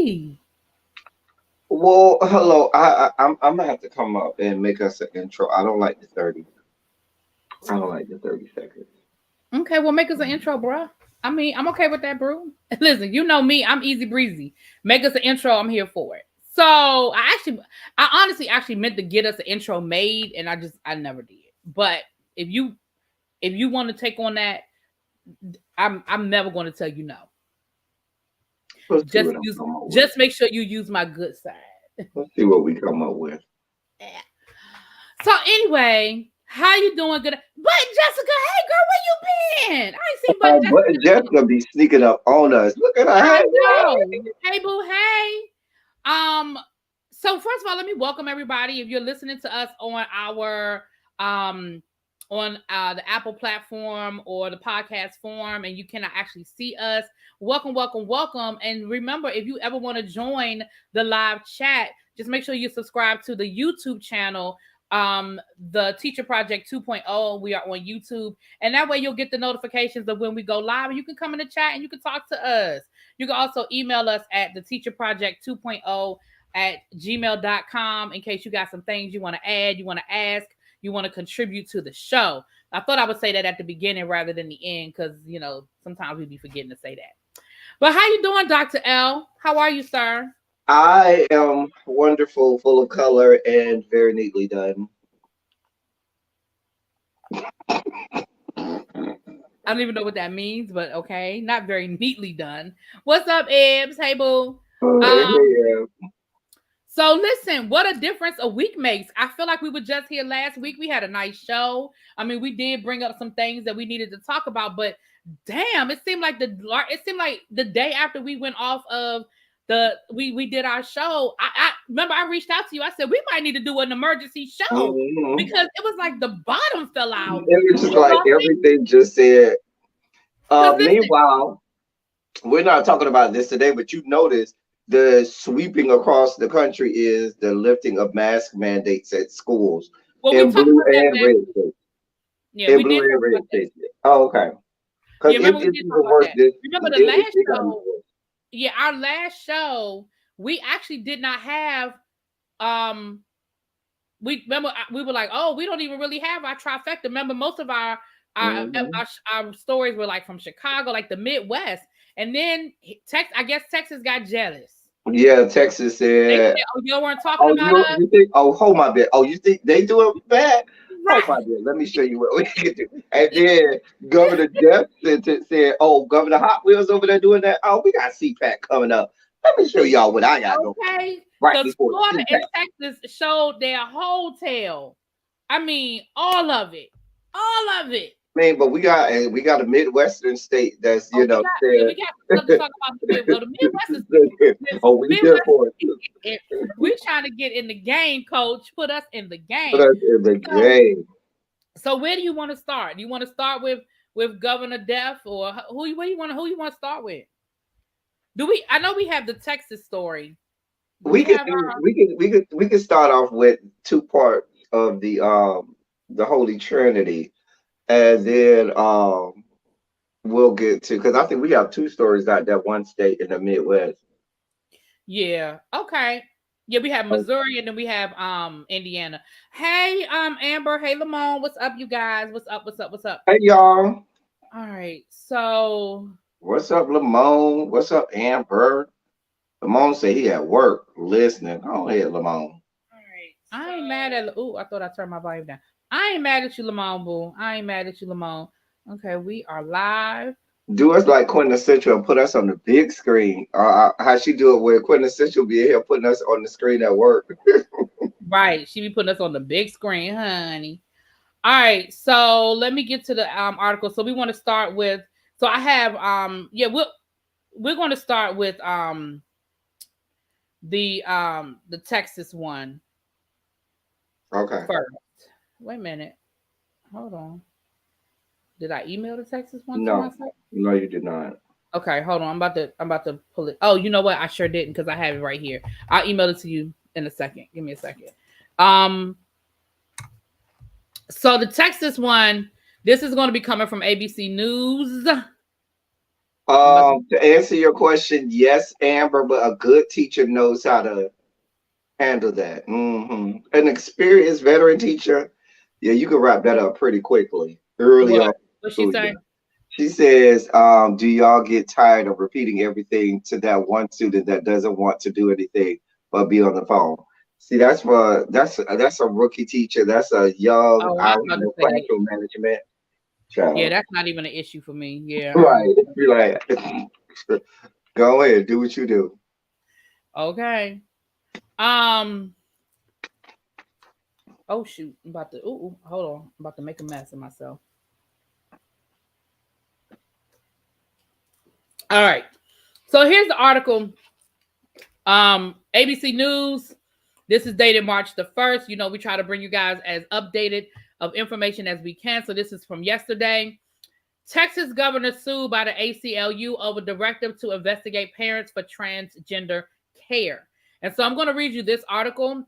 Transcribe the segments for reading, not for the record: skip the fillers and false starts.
me. Well, hello. I'm gonna have to come up and make us an intro. I don't like the 30. I don't like the 30 seconds. Okay, well, make us an intro, bruh. I mean, I'm okay with that, bro. Listen, you know me, I'm easy breezy. Make us an intro, I'm here for it. So I honestly actually meant to get us an intro made, and I never did. But if you if you want to take on that, I'm never going to tell you no. Let's see Just what I'm use come up with. just make sure you use my good side. Let's see what we come up with. So anyway, how you doing? Good. But Jessica, hey girl, where you been? I ain't seen but But Jessica. Jessica be sneaking up on us. Look at her. I Hey, know. Hey boo, hey. Um, so first of all, let me welcome everybody. If you're listening to us on our the Apple platform or the podcast form, and you cannot actually see us, welcome, welcome, welcome. And remember, if you ever want to join the live chat, just make sure you subscribe to the YouTube channel, the Teacher Project 2.0. We are on YouTube, and that way you'll get the notifications of when we go live, and you can come in the chat and you can talk to us. You can also email us at the Teacher Project 2.0 at gmail.com in case you got some things you want to add, you want to ask, you want to contribute to the show. I thought I would say that at the beginning rather than the end because, you know, sometimes we be forgetting to say that. But how you doing, Dr. L? How are you, sir? I am wonderful, full of color, and very neatly done. I don't even know what that means, but okay. Not very neatly done. What's up, Ebs? Hey, boo. Um, Yeah. So listen, what a difference a week makes. I feel like we were just here last week. We had a nice show. I mean, we did bring up some things that we needed to talk about, but damn, it seemed like the day after we went off of we did our show. I remember I reached out to you. I said we might need to do an emergency show Mhm. because it was like the bottom fell out. It was just You like know, everything just said. because listen, Meanwhile, we're not talking about this today, but you notice the sweeping across the country is the lifting of mask mandates at schools well, we in talked blue about that and last. red states. Yeah, In we blue did and talk red about that. states. Oh, okay. Because Yeah, remember we it's did talk even about worse. that. This Remember the it, last it got even show. worse. Yeah, our last show, we actually did not have um we remember we were like, oh, we don't even really have our trifecta. Remember, most of Hmm. our stories were like from Chicago, like the Midwest, and then I guess Texas got jealous. Yeah, Texas They said, said, oh, you weren't talking "Oh, about us, you think? Oh, hold my bit. Oh, you think they doing bad? Hold my right? bit. Let me show you what we can do." And then Governor Jeff said, "Oh, Governor Hot Wheels over there doing that. Oh, we got CPAC coming up. Let me show y'all what I got going Okay, right because before Florida and CPAC." Texas showed their whole tail. I mean, all of it. I mean, but we got a Midwestern state that's Oh, said, we got some stuff to talk about the Midwest. Well, the Midwest is listen, "Oh, the we here Midwest for it is too. we trying to get in the game, coach. Put us in the Put game. us in the So game." so where do you want to start? Do you want to start with Governor Deaf or who you want to start with? Do we I know we have the Texas story. Do We we could have do we could start off with two parts of the Holy Trinity, and then we'll get to, because I think we have two stories out that one state in the Midwest. yeah, okay. Yeah, we have Oh, Missouri and then we have Indiana. Hey, Amber, hey Lamone, what's up, you guys? What's up? What's up? What's up? hey y'all, All right, so what's up, Lamone? What's up, Amber? Lamone said he at work listening. Go ahead, Lamone. all right. I ain't mad at. Oh, I thought I turned my volume down. I ain't mad at you, Lamont Boo. I ain't mad at you, Lamont. Okay, we are live. Do us like Quintessential and put us on the big screen. How she do it where Quintessential be here putting us on the screen at work. Right, she be putting us on the big screen, honey. All right, so let me get to the article. So we want to start with. So I have yeah we're going to start with the Texas one Okay. first. Wait a minute, hold on. Did I email the Texas one to No, myself? no, you did not. Okay, hold on. I'm about to pull it. Oh, you know what? I sure didn't because I have it right here. I'll email it to you in a second. Give me a second. Um, so the Texas one, this is going to be coming from ABC News. To answer your question, yes, Amber, but a good teacher knows how to handle that. An experienced veteran teacher, yeah, you can wrap that up pretty quickly early on What? in the What's she school year. saying? She says, do y'all get tired of repeating everything to that one student that doesn't want to do anything but be on the phone? See, that's a rookie teacher. That's a young, Oh, I I was don't about to know, say, classroom management yeah, child. that's not even an issue for me. Yeah, I Right. don't. Be like, go ahead, do what you do. Okay. Um. Oh shoot, I'm about to. Hold on. I'm about to make a mess of myself. All right. So here's the article. ABC News. This is dated March the 1st. You know, we try to bring you guys as updated of information as we can. So this is from yesterday. Texas governor sued by the ACLU over directive to investigate parents for transgender care. And so I'm going to read you this article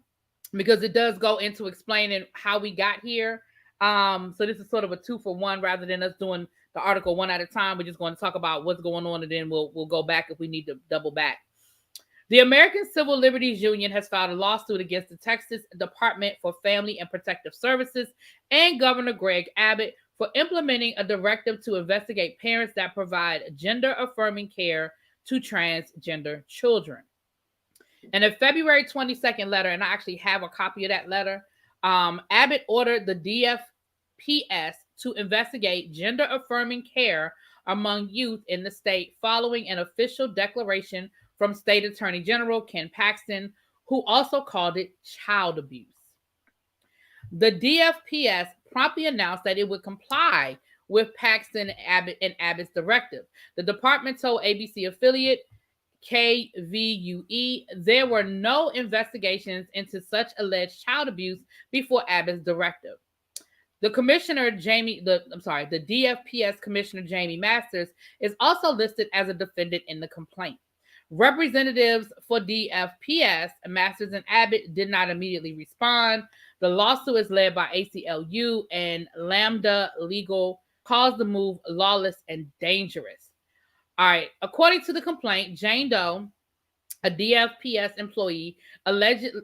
because it does go into explaining how we got here. So this is sort of a 2-for-1 rather than us doing the article one at a time. We're just going to talk about what's going on and then we'll go back if we need to double back. The American Civil Liberties Union has filed a lawsuit against the Texas Department for Family and Protective Services and Governor Greg Abbott for implementing a directive to investigate parents that provide gender-affirming care to transgender children. In a February 22nd letter, and I actually have a copy of that letter, Abbott ordered the DFPS to investigate gender-affirming care among youth in the state following an official declaration from State Attorney General Ken Paxton, who also called it child abuse. The DFPS promptly announced that it would comply with Paxton and Abbott's directive. The department told ABC affiliate KVUE there were no investigations into such alleged child abuse before Abbott's directive. The DFPS Commissioner Jamie Masters is also listed as a defendant in the complaint. Representatives for DFPS, Masters and Abbott, did not immediately respond. The lawsuit is led by ACLU and Lambda Legal, calls the move lawless and dangerous. All right. According to the complaint, Jane Doe, a DFPS employee, allegedly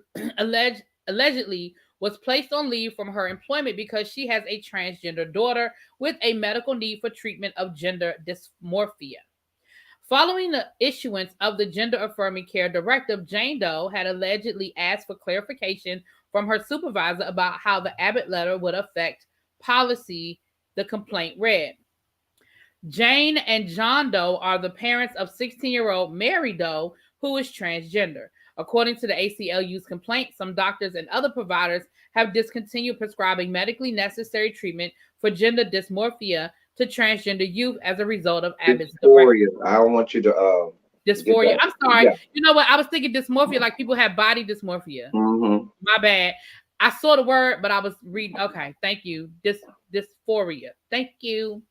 was placed on leave from her employment because she has a transgender daughter with a medical need for treatment of gender dysmorphia. Following the issuance of the Gender Affirming Care Directive, Jane Doe had allegedly asked for clarification from her supervisor about how the Abbott letter would affect policy, the complaint read. Jane and John Doe are the parents of 16-year-old Mary Doe, who is transgender. According to the ACLU's complaint, some doctors and other providers have discontinued prescribing medically necessary treatment for gender dysmorphia to transgender youth as a result of Abbott's directive. Dysphoria. I don't want you to get Dysphoria. that. I'm sorry. Yeah. You know what? I was thinking dysmorphia, like people have body dysmorphia. Mm-hmm. My bad. I saw the word, but I was reading. Okay, thank you. Dysphoria. Thank you.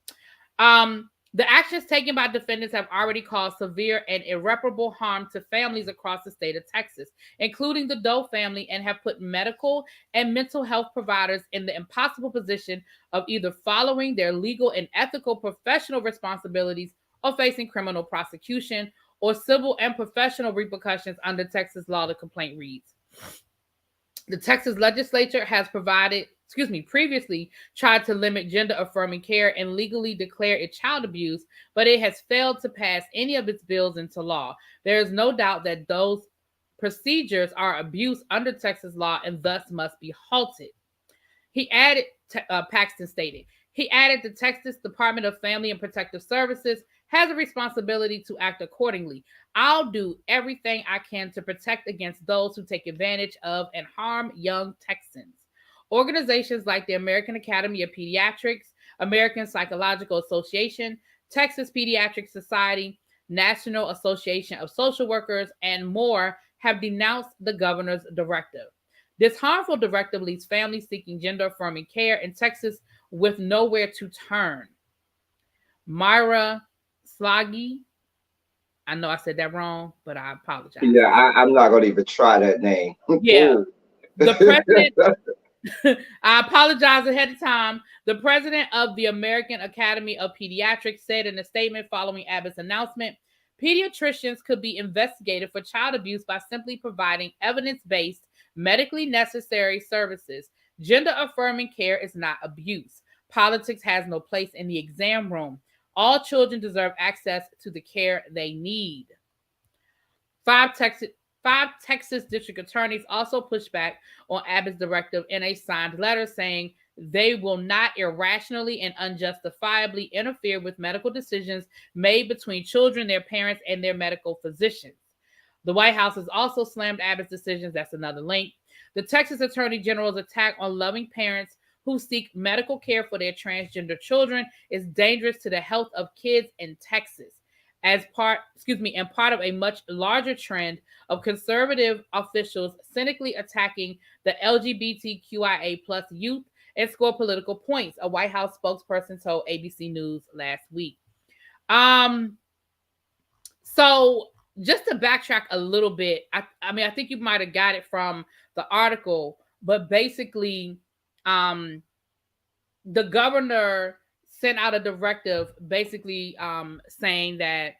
The actions taken by defendants have already caused severe and irreparable harm to families across the state of Texas, including the Doe family, and have put medical and mental health providers in the impossible position of either following their legal and ethical professional responsibilities or facing criminal prosecution or civil and professional repercussions under Texas law, the complaint reads. The Texas legislature has previously tried to limit gender affirming care and legally declare it child abuse, but it has failed to pass any of its bills into law. There is no doubt that those procedures are abuse under Texas law and thus must be halted. He added, Paxton stated, he added the Texas Department of Family and Protective Services has a responsibility to act accordingly. I'll do everything I can to protect against those who take advantage of and harm young Texans. Organizations like the American Academy of Pediatrics, American Psychological Association, Texas Pediatric Society, National Association of Social Workers, and more have denounced the governor's directive. This harmful directive leaves families seeking gender-affirming care in Texas with nowhere to turn. Myra Sloggy, I know I said that wrong, but I apologize. Yeah, I'm not gonna even try that name. Yeah, the president, I apologize ahead of time. The president of the American Academy of Pediatrics said in a statement following Abbott's announcement, pediatricians could be investigated for child abuse by simply providing evidence-based, medically necessary services. Gender-affirming care is not abuse. Politics has no place in the exam room. All children deserve access to the care they need. Five Texas district attorneys also pushed back on Abbott's directive in a signed letter saying they will not irrationally and unjustifiably interfere with medical decisions made between children, their parents, and their medical physicians. The White House has also slammed Abbott's decisions. That's another link. The Texas Attorney General's attack on loving parents who seek medical care for their transgender children is dangerous to the health of kids in Texas. And part of a much larger trend of conservative officials cynically attacking the LGBTQIA plus youth and score political points, a White House spokesperson told ABC News last week. So just to backtrack a little bit, I think you might have got it from the article, but basically, the governor sent out a directive basically saying that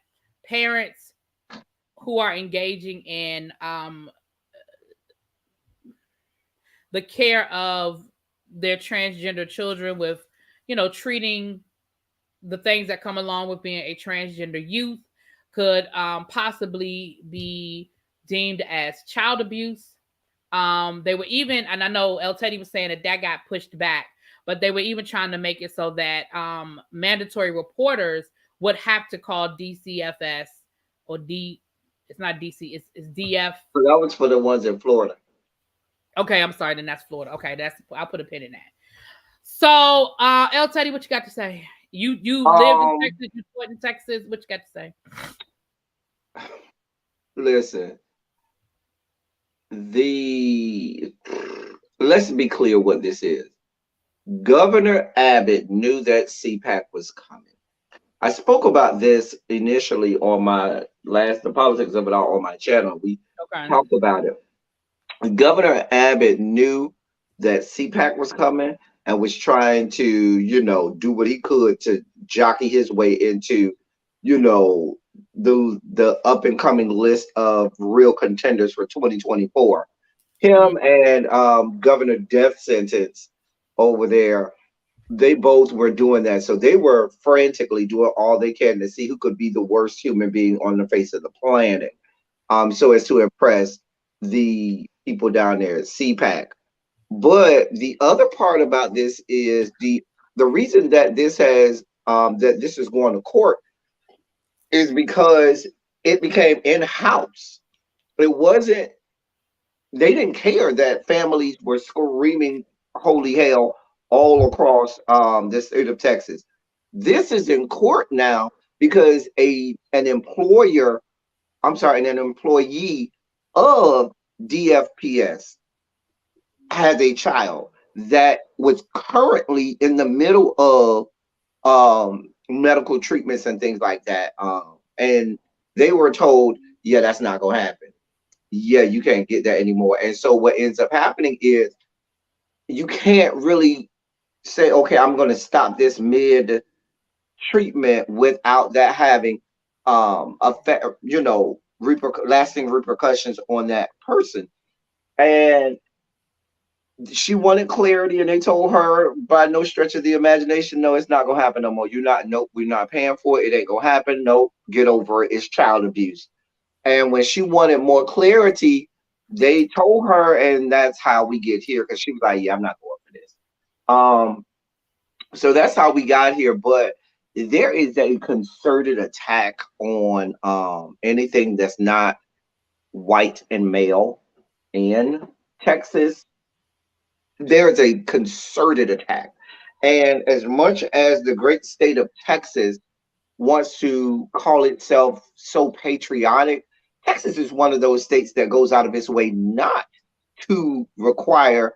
parents who are engaging in the care of their transgender children with, treating the things that come along with being a transgender youth could possibly be deemed as child abuse. They were even, and I know El Teddy was saying that got pushed back, but they were even trying to make it so that mandatory reporters would have to call DCFS or it's not DC, it's DF. So that was for the ones in Florida. Okay, I'm sorry, then that's Florida. Okay, I'll put a pin in that. So, El Teddy, what you got to say? You live in Texas, you taught in Texas. What you got to say? Listen, let's be clear what this is. Governor Abbott knew that CPAC was coming. I spoke about this initially on the politics of it all on my channel. We talked about it. Governor Abbott knew that CPAC was coming and was trying to, do what he could to jockey his way into, the up and coming list of real contenders for 2024. Him and Governor Death Sentence over there, they both were doing that. So they were frantically doing all they can to see who could be the worst human being on the face of the planet, so as to impress the people down there at CPAC. But the other part about this is the reason that this is going to court is because it became in-house. It wasn't, they didn't care that families were screaming holy hell all across the state of Texas. This is in court now because an employee of DFPS has a child that was currently in the middle of medical treatments and things like that. And they were told, yeah, that's not going to happen. Yeah, you can't get that anymore. And so what ends up happening is you can't really say, okay, I'm going to stop this mid treatment without that having effect, lasting repercussions on that person. And she wanted clarity, and they told her by no stretch of the imagination, no, it's not gonna happen no more. We're not paying for it. It ain't gonna happen. Nope, get over it. It's child abuse. And when she wanted more clarity, they told her, and that's how we get here. Because she was like, yeah, I'm not going for this. So that's how we got here. But there is a concerted attack on anything that's not white and male in Texas. There's a concerted attack. And as much as the great state of Texas wants to call itself so patriotic, Texas is one of those states that goes out of its way not to require.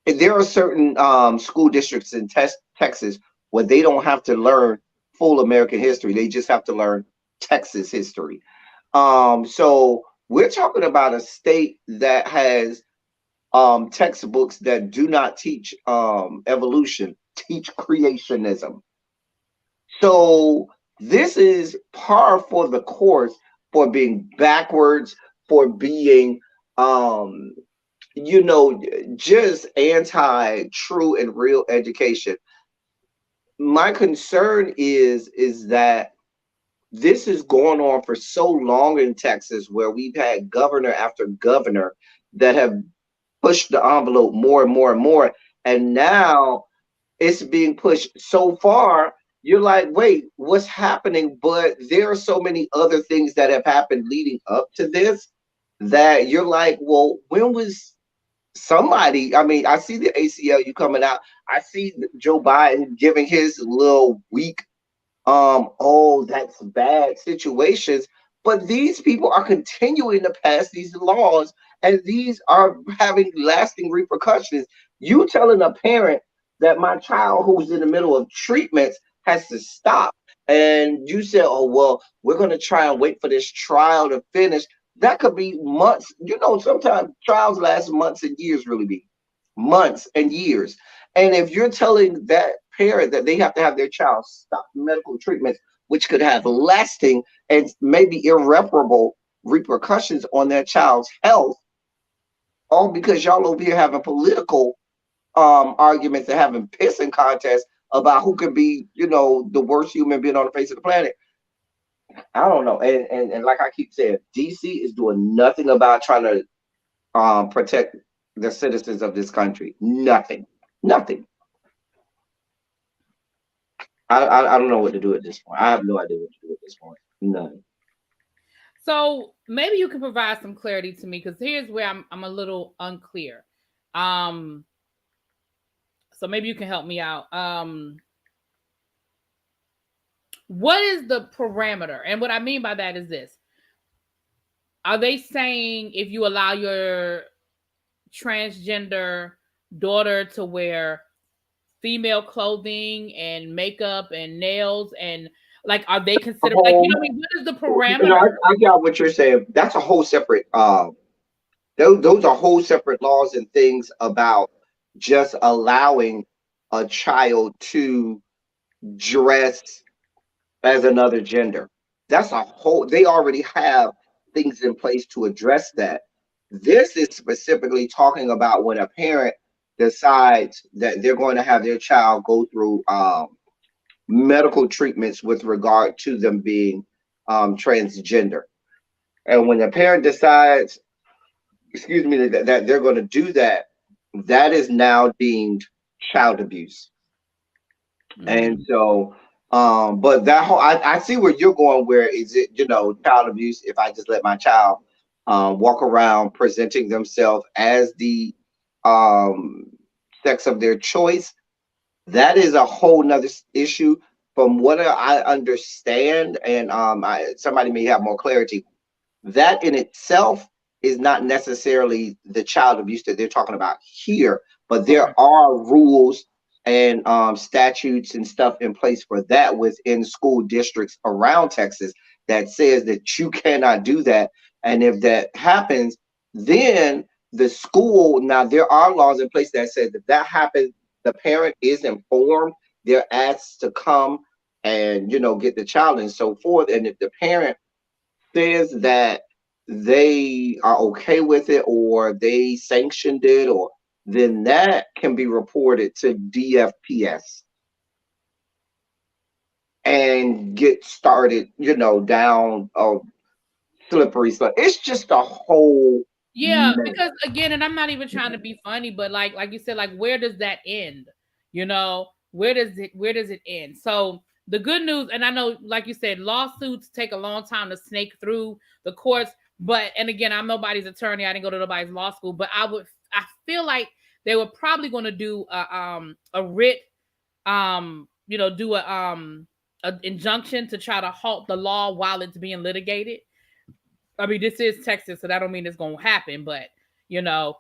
There are certain school districts in Texas where they don't have to learn full American history. They just have to learn Texas history. So we're talking about a state that has textbooks that do not teach evolution, teach creationism. So this is par for the course for being backwards, for being um, you know, just anti true and real education. My concern is that this is going on for so long in Texas, where we've had governor after governor that have pushed the envelope more and more and more, and now it's being pushed so far. You're like, wait, what's happening? But there are so many other things that have happened leading up to this that you're like, well, when was somebody? I mean, I see the ACLU coming out. I see Joe Biden giving his little weak oh, that's bad situations. But these people are continuing to pass these laws, and these are having lasting repercussions. You telling a parent that my child who's in the middle of treatments has to stop, and you said, oh, well, we're going to try and wait for this trial to finish. That could be months. You know, sometimes trials last months and years, really be months and years. And if you're telling that parent that they have to have their child stop medical treatments, which could have lasting and maybe irreparable repercussions on their child's health, all because y'all over here having political arguments and having pissing contests about who could be, you know, the worst human being on the face of the planet. I don't know. And like I keep saying, DC is doing nothing about trying to protect the citizens of this country. Nothing. Nothing. I don't know what to do at this point. I have no idea what to do at this point. None. So maybe you can provide some clarity to me, because here's where I'm a little unclear. Um, so maybe you can help me out. What is the parameter? And what I mean by that is this. Are they saying if you allow your transgender daughter to wear female clothing and makeup and nails, and like, are they considered, like, you know what I mean? What is the You know, parameter? I got what you're saying. That's a whole separate. Those are whole separate laws and things about just allowing a child to dress as another gender. That's a whole. They already have things in place to address that. This is specifically talking about when a parent decides that they're going to have their child go through medical treatments with regard to them being transgender. And when the parent decides, excuse me, that they're going to do that, that is now deemed child abuse. And Mm. so, but that whole, I see where you're going. Where is it, you know, child abuse? If I just let my child walk around presenting themselves as the um, sex of their choice, that is a whole nother issue. From what I understand, and somebody may have more clarity, that in itself is not necessarily the child abuse that they're talking about here, but Okay. there are rules and statutes and stuff in place for that within school districts around Texas that says that you cannot do that. And if that happens, then the school, now there are laws in place that says if that happens, the parent is informed, they're asked to come and, you know, get the child and so forth. And if the parent says that they are okay with it or they sanctioned it, or then that can be reported to DFPS and get started, you know, down a slippery slope. It's just a whole Yeah, mess. because again, and I'm not even trying to be funny, but like you said, like, where does that end? You know, where does it end? So the good news, and I know, like you said, lawsuits take a long time to snake through the courts. But, and again, I'm nobody's attorney. I didn't go to nobody's law school, but I feel like they were probably going to do a writ, do a injunction to try to halt the law while it's being litigated. I mean, this is Texas, so that don't mean it's gonna happen, but you know,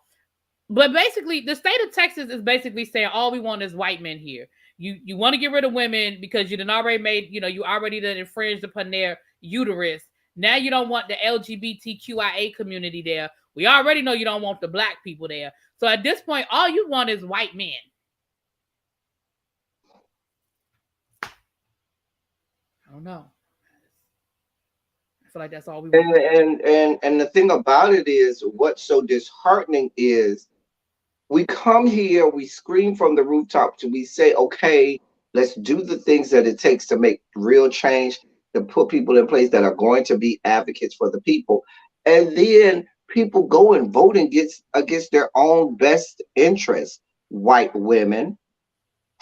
but basically, the state of Texas is basically saying all we want is white men here. You want to get rid of women because you done already made, you already done infringed upon their uterus. Now you don't want the LGBTQIA community there, We already know you don't want the black people there. So at this point, all you want is white men. I don't know. I feel like that's all we want. And the thing about it is, what's so disheartening is we come here, we scream from the rooftops, we say, okay, let's do the things that it takes to make real change, to put people in place that are going to be advocates for the people. And then people go and vote against their own best interests. White women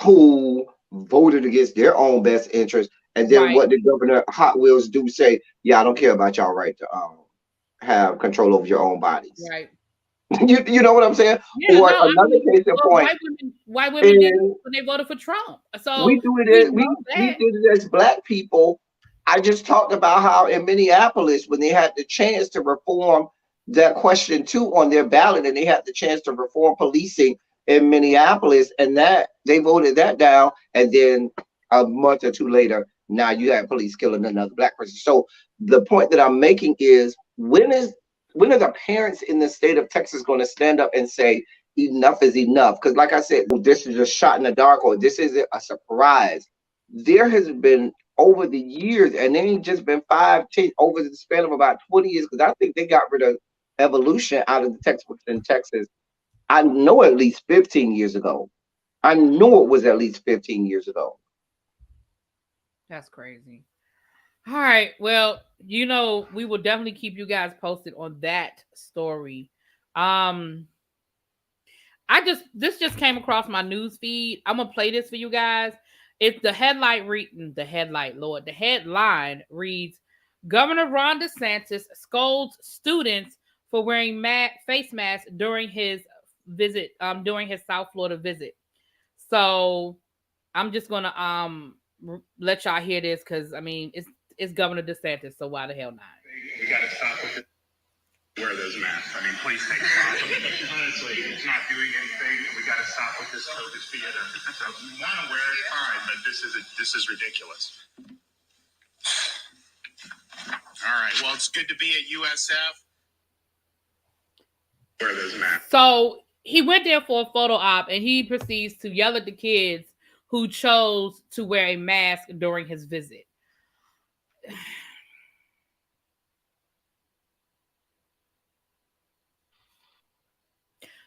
who voted against their own best interest. And then Right. what did Governor Hot Wheels do? Say, yeah, I don't care about y'all right to have control over your own bodies. Right. You know what I'm saying? Yeah, Or no, I another mean, case in well, point white women did is when they voted for Trump. So we do it we as know we that. did it as black people. I just talked about how in Minneapolis, when they had the chance to reform that question two on their ballot, and they had the chance to reform policing in Minneapolis, and that they voted that down, and then a month or two later, now you have police killing another black person. So the point that I'm making is when are the parents in the state of Texas going to stand up and say enough is enough? Because like I said, this is a shot in the dark, or this isn't a surprise. There has been over the years, and it ain't just been 5, 10 over the span of about 20 years, because I think they got rid of evolution out of the textbooks in Texas. I know at least 15 years ago. I know it was at least 15 years ago. That's crazy. All right. Well, we will definitely keep you guys posted on that story. Um, this just came across my news feed. I'm gonna play this for you guys. It's the the headline reads: Governor Ron DeSantis scolds students for wearing face masks during his during his South Florida visit. So I'm just gonna let y'all hear this because I mean it's Governor DeSantis, so why the hell not? We gotta stop with it. Wear those masks. I mean, please take it off. Honestly, it's not doing anything. We got to stop with this COVID theater. So you want to wear it, fine, but this is ridiculous. All right. Well, it's good to be at USF. Wear those masks. So he went there for a photo op, and he proceeds to yell at the kids who chose to wear a mask during his visit.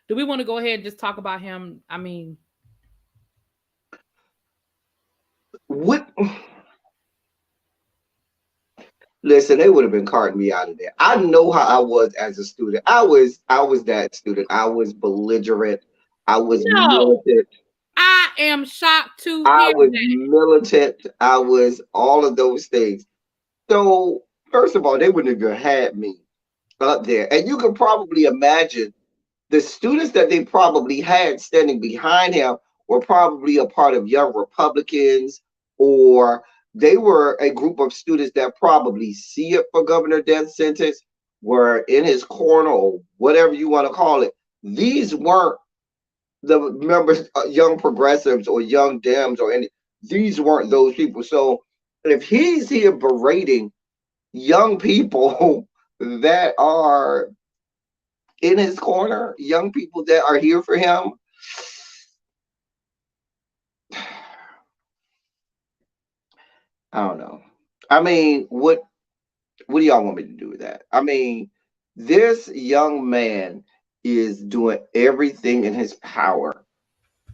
Do we want to go ahead and just talk about him? I mean, what? Listen, they would have been carting me out of there. I know how I was as a student. I was that student. I was belligerent. I was militant. I am shocked to I hear was that. militant. I was all of those things. So, first of all, they wouldn't have had me up there. And you can probably imagine the students that they probably had standing behind him were probably a part of Young Republicans, or they were a group of students that probably see it for Governor Death Sentence, were in his corner, or whatever you want to call it. These weren't the members, young progressives or young Dems or any. These weren't those people. So if he's here berating young people that are in his corner, young people that are here for him, I don't know. I mean, what do y'all want me to do with that? I mean, this young man is doing everything in his power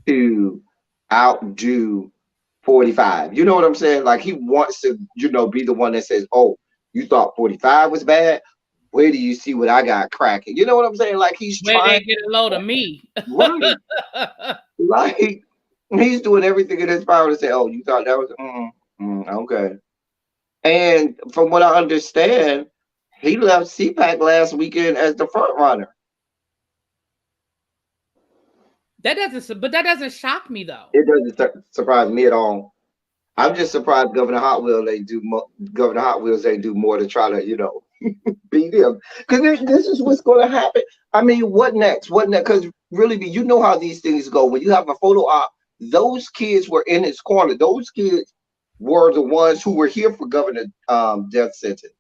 to outdo 45. You know what I'm saying? Like he wants to, be the one that says, "Oh, you thought 45 was bad? Where do you see what I got cracking?" You know what I'm saying? Like he's Where trying they get a load of me. right. Like he's doing everything in his power to say, "Oh, you thought that was okay." And from what I understand, he left CPAC last weekend as the front runner. That doesn't shock me though. It doesn't surprise me at all. I'm just surprised Governor Hot Wheels they do more to try to beat him, because this is what's going to happen. I mean, what next? What next? Because really, you know how these things go. When you have a photo op, those kids were in his corner. Those kids were the ones who were here for Governor Death Sentence.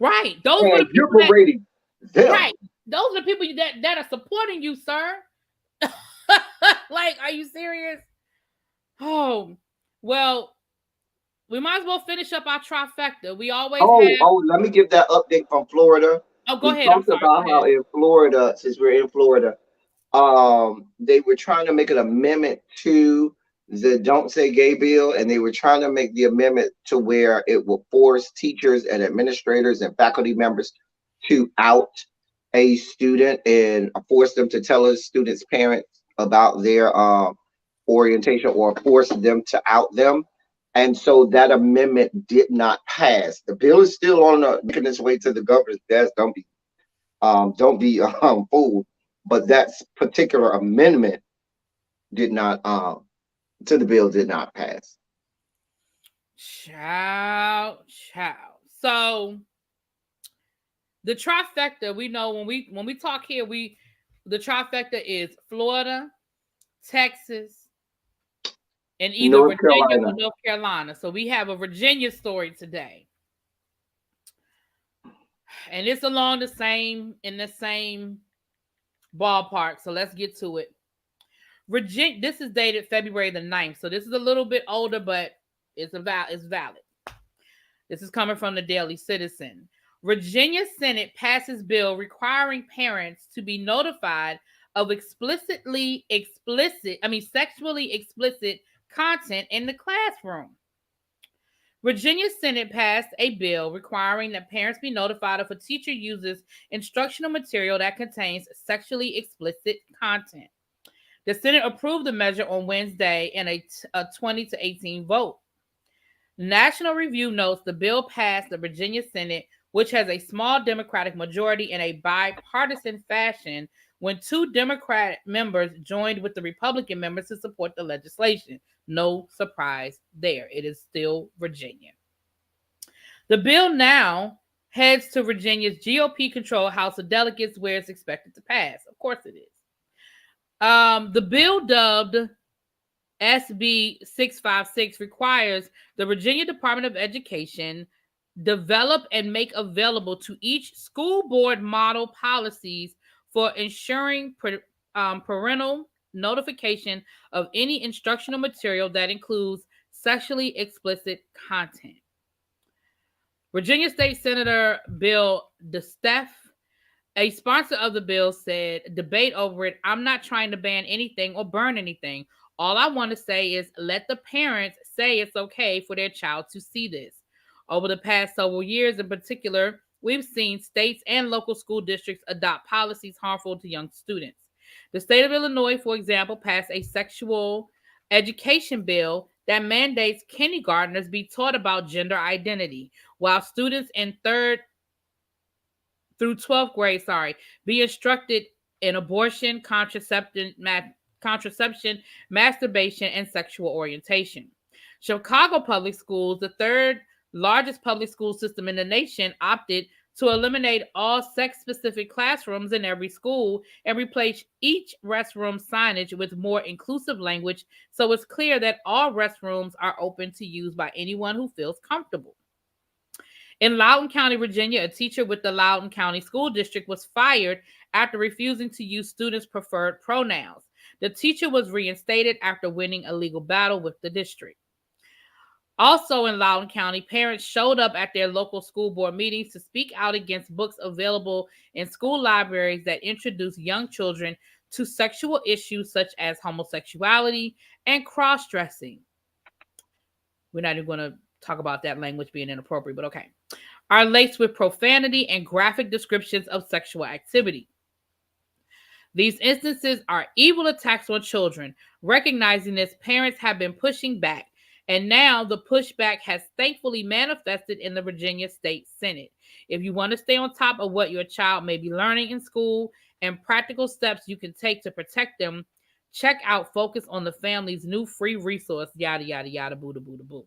Right. Those and were the you're people berating them. Right. Those are the people that are supporting you, sir. Like, are you serious? Oh, well, we might as well finish up our trifecta. We always have. Let me give that update from Florida. Oh, go We ahead. I'm talked sorry. Go about how ahead. in Florida, since we're in Florida, they were trying to make an amendment to the Don't Say Gay bill, and they were trying to make the amendment to where it will force teachers and administrators and faculty members to out a student and force them to tell a student's parents about their orientation or force them to out them. And so that amendment did not pass. The bill is still on making its way to the governor's desk. Don't be fooled. But that particular amendment did not to the bill did not pass. Ciao, ciao. So the trifecta, we know when we talk here, the trifecta is Florida, Texas, and either North Virginia or Carolina. North Carolina. So we have a Virginia story today. And it's along the same ballpark. So let's get to it. Virginia, this is dated February the 9th. So this is a little bit older, but it's valid. This is coming from the Daily Citizen. Virginia Senate passes bill requiring parents to be notified of sexually explicit content in the classroom. Virginia Senate passed a bill requiring that parents be notified if a teacher uses instructional material that contains sexually explicit content. The Senate approved the measure on Wednesday in a 20 to 18 vote. National Review notes the bill passed the Virginia Senate, which has a small Democratic majority, in a bipartisan fashion when two Democratic members joined with the Republican members to support the legislation. No surprise there. It is still Virginia. The bill now heads to Virginia's GOP-controlled House of Delegates, where it's expected to pass. Of course it is. The bill, dubbed SB 656, requires the Virginia Department of Education develop and make available to each school board model policies for ensuring parental notification of any instructional material that includes sexually explicit content. Virginia State Senator Bill DeSteff, a sponsor of the bill, said, debate over it. I'm not trying to ban anything or burn anything. All I want to say is let the parents say it's okay for their child to see this. Over the past several years in particular, we've seen states and local school districts adopt policies harmful to young students. The state of Illinois, for example, passed a sexual education bill that mandates kindergartners be taught about gender identity, while students in 3rd through 12th grade, be instructed in abortion, contraception, masturbation, and sexual orientation. Chicago Public Schools, the third largest public school system in the nation, opted to eliminate all sex-specific classrooms in every school and replace each restroom signage with more inclusive language, so it's clear that all restrooms are open to use by anyone who feels comfortable. In Loudoun County, Virginia, a teacher with the Loudoun County School District was fired after refusing to use students' preferred pronouns. The teacher was reinstated after winning a legal battle with the district. Also in Loudoun County, parents showed up at their local school board meetings to speak out against books available in school libraries that introduce young children to sexual issues such as homosexuality and cross-dressing. We're not even going to talk about that language being inappropriate, but okay. Are laced with profanity and graphic descriptions of sexual activity. These instances are evil attacks on children. Recognizing this, parents have been pushing back, and now the pushback has thankfully manifested in the Virginia State Senate. If you want to stay on top of what your child may be learning in school and practical steps you can take to protect them, check out Focus on the Family's new free resource, yada, yada, yada, boo, da, boo, da, boo.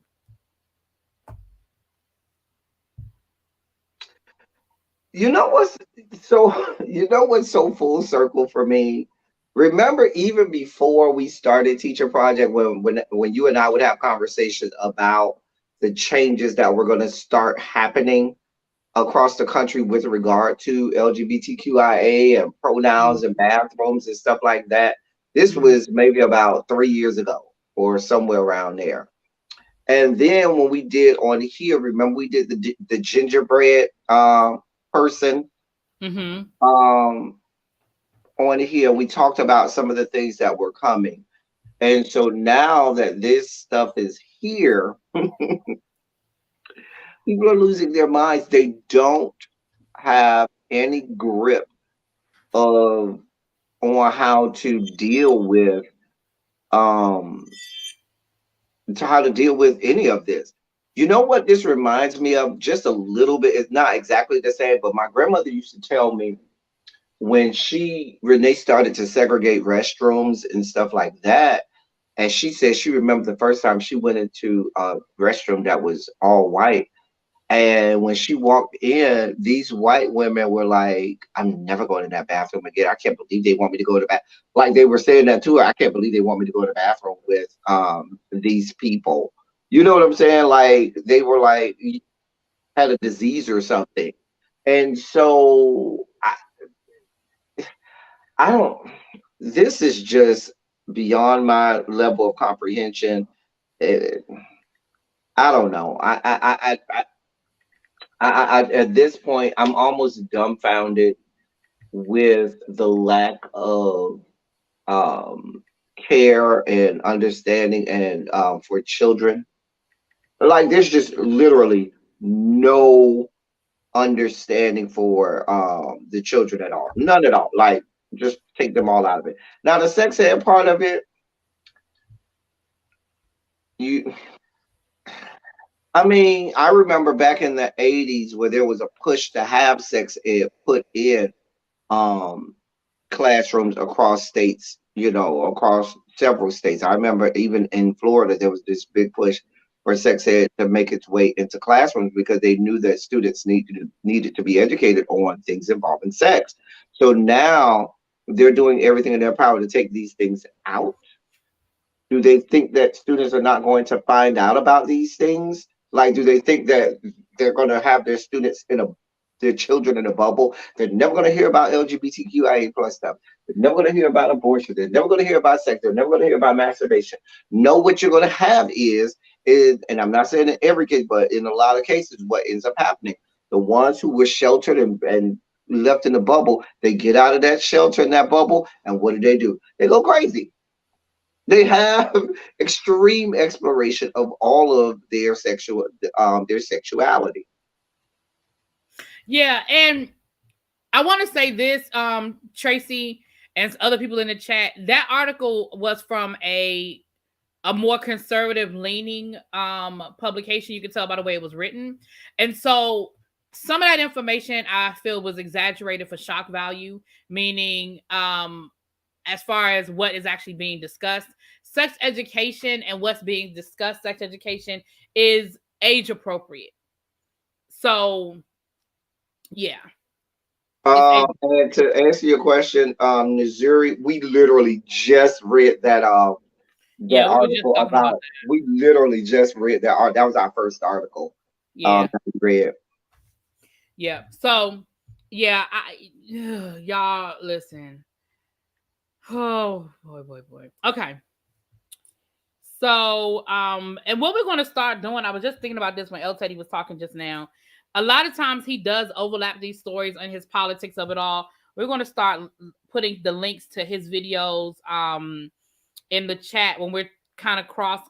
You know what's so full circle for me? Remember, even before we started Teacher Project, when you and I would have conversations about the changes that were going to start happening across the country with regard to LGBTQIA and pronouns and bathrooms and stuff like that. This Mhm. was maybe about 3 years ago or somewhere around there. And then when we did on here, remember we did the gingerbread person Mhm. um, on here. We talked about some of the things that were coming. And so now that this stuff is here, people are losing their minds. They don't have any grip of on how um to how to deal with any of this. You know what this reminds me of just a little bit? It's not exactly the same, but my grandmother used to tell me when they started to segregate restrooms and stuff like that. And she said she remembered the first time she went into a restroom that was all white. And when she walked in, these white women were like, I'm never going in that bathroom again. I can't believe they want me to go to the bath. Like they were saying that to her. I can't believe they want me to go to the bathroom with these people. You know what I'm saying? Like they were like you had a disease or something. And so I don't this is just beyond my level of comprehension. Eh, I don't know. At this point, I'm almost dumbfounded with the lack of care and understanding and for children. Like there's just literally no understanding for the children at all. None at all. Like just take them all out of it. Now the sex ed part of it, you I mean, I remember back in the 80s where there was a push to have sex ed put in um classrooms across states, across several states. I remember even in Florida, there was this big push for sex ed to make its way into classrooms because they knew that students needed to be educated on things involving sex. So now they're doing everything in their power to take these things out. Do they think that students are not going to find out about these things? Like, do they think that they're going to have their children in a bubble? They're never going to hear about LGBTQIA plus stuff. They're never going to hear about abortion. They're never going to hear about sex. They're never going to hear about masturbation. No, what you're going to have and I'm not saying in every case, but in a lot of cases, what ends up happening, the ones who were sheltered and left in the bubble, they get out of that shelter in that bubble, and what do? They go crazy. They have extreme exploration of all of their sexuality. Yeah, and I want to say this, Tracy, and other people in the chat. That article was from a more conservative leaning publication. You can tell by the way it was written, and so some of that information I feel was exaggerated for shock value, meaning as far as what is actually being discussed. Sex education and what's being discussed, sex education is age appropriate. So yeah, it's age. And to answer your question, Missouri, we literally just read that Yeah, we were just article talking about about. that. We literally just read that art. That was our first article Yeah, that we read. yeah. So yeah, y'all listen. Oh boy, boy, boy. Okay. So, and what we're going to start doing, I was just thinking about this when El Teddy was talking just now. A lot of times he does overlap these stories and his politics of it all. We're going to start putting the links to his videos in the chat when we're kind of cross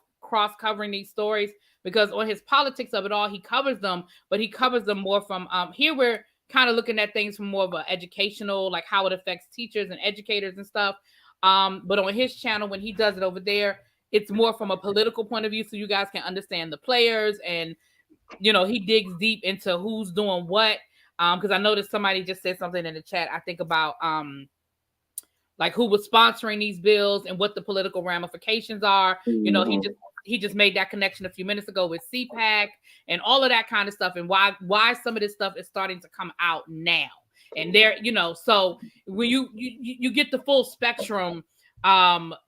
covering these stories, because on his politics of it all, he covers them, but he covers them more from here we're kind of looking at things from more of an educational, like how it affects teachers and educators and stuff. But on his channel, when he does it over there, it's more from a political point of view, so you guys can understand the players, and he digs deep into who's doing what. Because I noticed somebody just said something in the chat. I think about like who was sponsoring these bills and what the political ramifications are. He Mhm. just made that connection a few minutes ago with CPAC and all of that kind of stuff, and why some of this stuff is starting to come out now. And there, so when you get the full spectrum,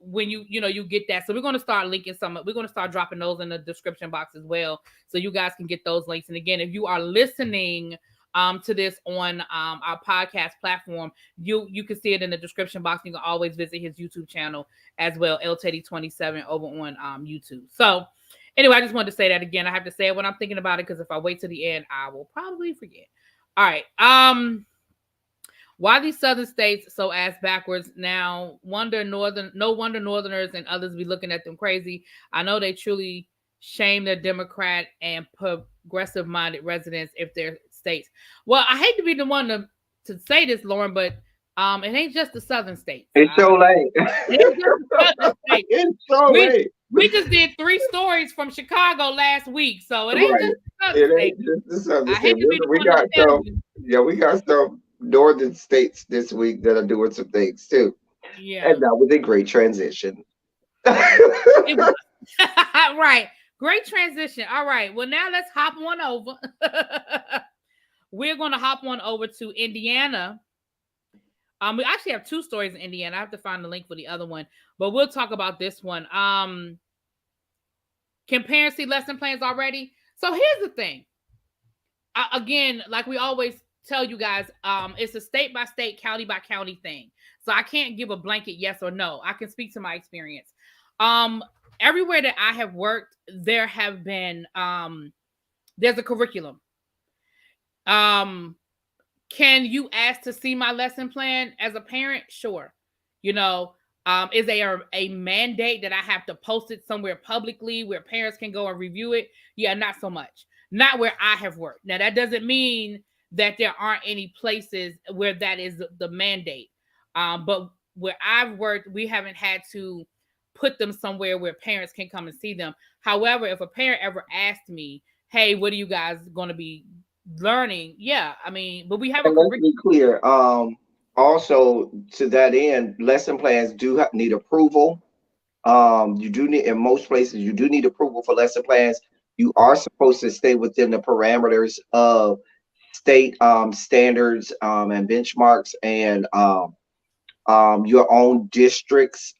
when you get that. So we're going to start linking we're going to start dropping those in the description box as well, so you guys can get those links. And again, if you are listening to this on our podcast platform, you can see it in the description box. You can always visit his YouTube channel as well, LTeddy27 over on YouTube. So anyway, I just wanted to say that again. I have to say it when I'm thinking about it, because if I wait to the end, I will probably forget. All right. Why these southern states so ass backwards? Now, no wonder Northerners and others be looking at them crazy. I know they truly shame their Democrat and progressive minded residents if their states. Well, I hate to be the one to say this, Lauren, but it ain't just the southern states. It's so late. It ain't just the southern states. It's so late. We just did 3 stories from Chicago last week, so it ain't Right. just the southern It states. ain't just the southern I hate states. to be the We one got to tell some. you. Yeah, we got some northern states this week that are doing some things too. Yeah. And that was a great transition. It was. Right. Great transition. All right. Well, now let's hop one over. We're going to hop one over to Indiana. We actually have 2 stories in Indiana. I have to find the link for the other one, but we'll talk about this one. Can parents see lesson plans already? So here's the thing. Again, like we always tell you guys, it's a state by state, county by county thing. So I can't give a blanket yes or no. I can speak to my experience. Everywhere that I have worked, there have been there's a curriculum. Can you ask to see my lesson plan as a parent? Sure. You know, is there a mandate that I have to post it somewhere publicly where parents can go and review it? Yeah, not so much. Not where I have worked. Now, that doesn't mean that there aren't any places where that is the mandate. But where I've worked, we haven't had to put them somewhere where parents can come and see them. However, if a parent ever asked me, hey, what are you guys going to be learning? Yeah, I mean, but we have And let's be clear. Also, to that end, lesson plans do need approval. You do need, in most places, you do need approval for lesson plans. You are supposed to stay within the parameters of state standards and benchmarks, and your own district's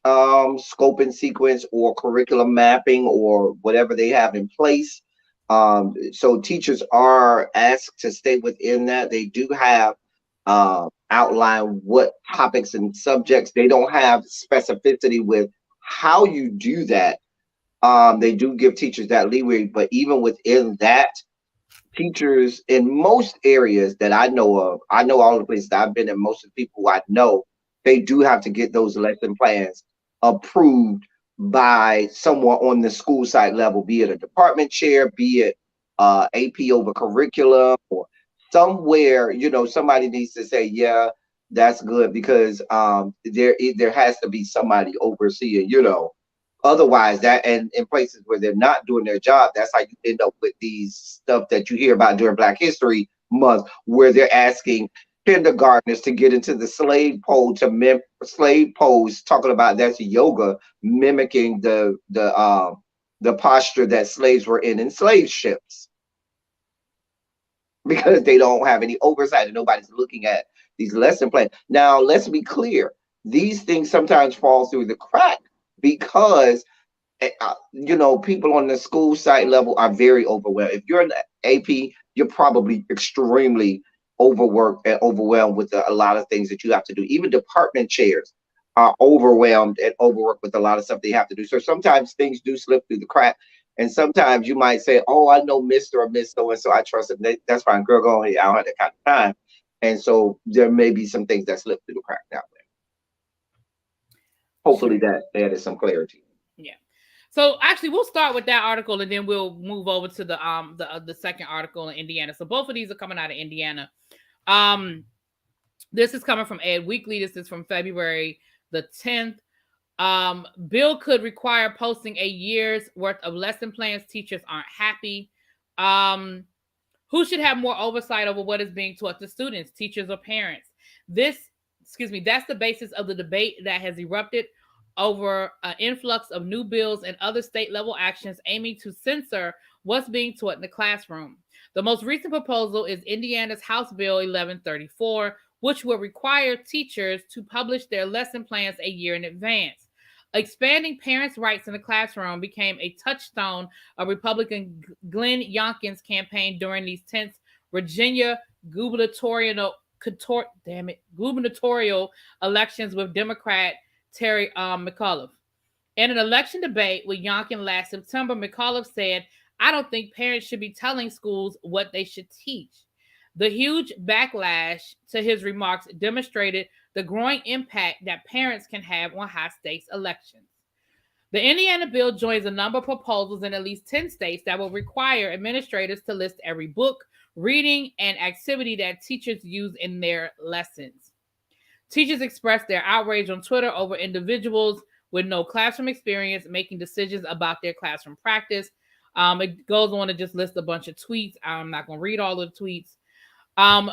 scope and sequence or curriculum mapping or whatever they have in place. So teachers are asked to stay within that. They do have outline what topics and subjects. They don't have specificity with how you do that. They do give teachers that leeway, but even within that, teachers in most areas that I know of, I know all the places that I've been in, most of the people I know, they do have to get those lesson plans approved by someone on the school site level, be it a department chair, be it AP over curriculum, or somewhere, somebody needs to say, yeah, that's good, because there has to be somebody overseeing, otherwise, that, and in places where they're not doing their job, that's how you end up with these stuff that you hear about during Black History Month, where they're asking kindergartners to get into the slave pose, talking about that's yoga, mimicking the posture that slaves were in slave ships, because they don't have any oversight and nobody's looking at these lesson plans. Now, let's be clear. These things sometimes fall through the crack because, people on the school site level are very overwhelmed. If you're an AP, you're probably extremely overworked and overwhelmed with a lot of things that you have to do. Even department chairs are overwhelmed and overworked with a lot of stuff they have to do. So sometimes things do slip through the crack. And sometimes you might say, oh, I know Mr. or Miss so-and-so, I trust them. That's fine. Girl, go ahead. I don't have that kind of time. And so there may be some things that slip through the crack that way. Hopefully that added some clarity. Yeah. So actually, we'll start with that article, and then we'll move over to the second article in Indiana. So both of these are coming out of Indiana. This is coming from Ed Weekly. This is from February the 10th. Bill could require posting a year's worth of lesson plans. Teachers aren't happy. Who should have more oversight over what is being taught to students, teachers, or parents? That's the basis of the debate that has erupted over an influx of new bills and other state level actions aiming to censor what's being taught in the classroom. The most recent proposal is Indiana's House Bill 1134, which will require teachers to publish their lesson plans a year in advance. Expanding parents' rights in the classroom became a touchstone of Republican Glenn Youngkin's campaign during these tense Virginia gubernatorial gubernatorial elections with Democrat Terry McAuliffe. In an election debate with Youngkin last September, McAuliffe said, "I don't think parents should be telling schools what they should teach." The huge backlash to his remarks demonstrated the growing impact that parents can have on high stakes elections. The Indiana bill joins a number of proposals in at least 10 states that will require administrators to list every book, reading, and activity that teachers use in their lessons. Teachers expressed their outrage on Twitter over individuals with no classroom experience making decisions about their classroom practice. It goes on to just list a bunch of tweets. I'm not going to read all of the tweets. Um,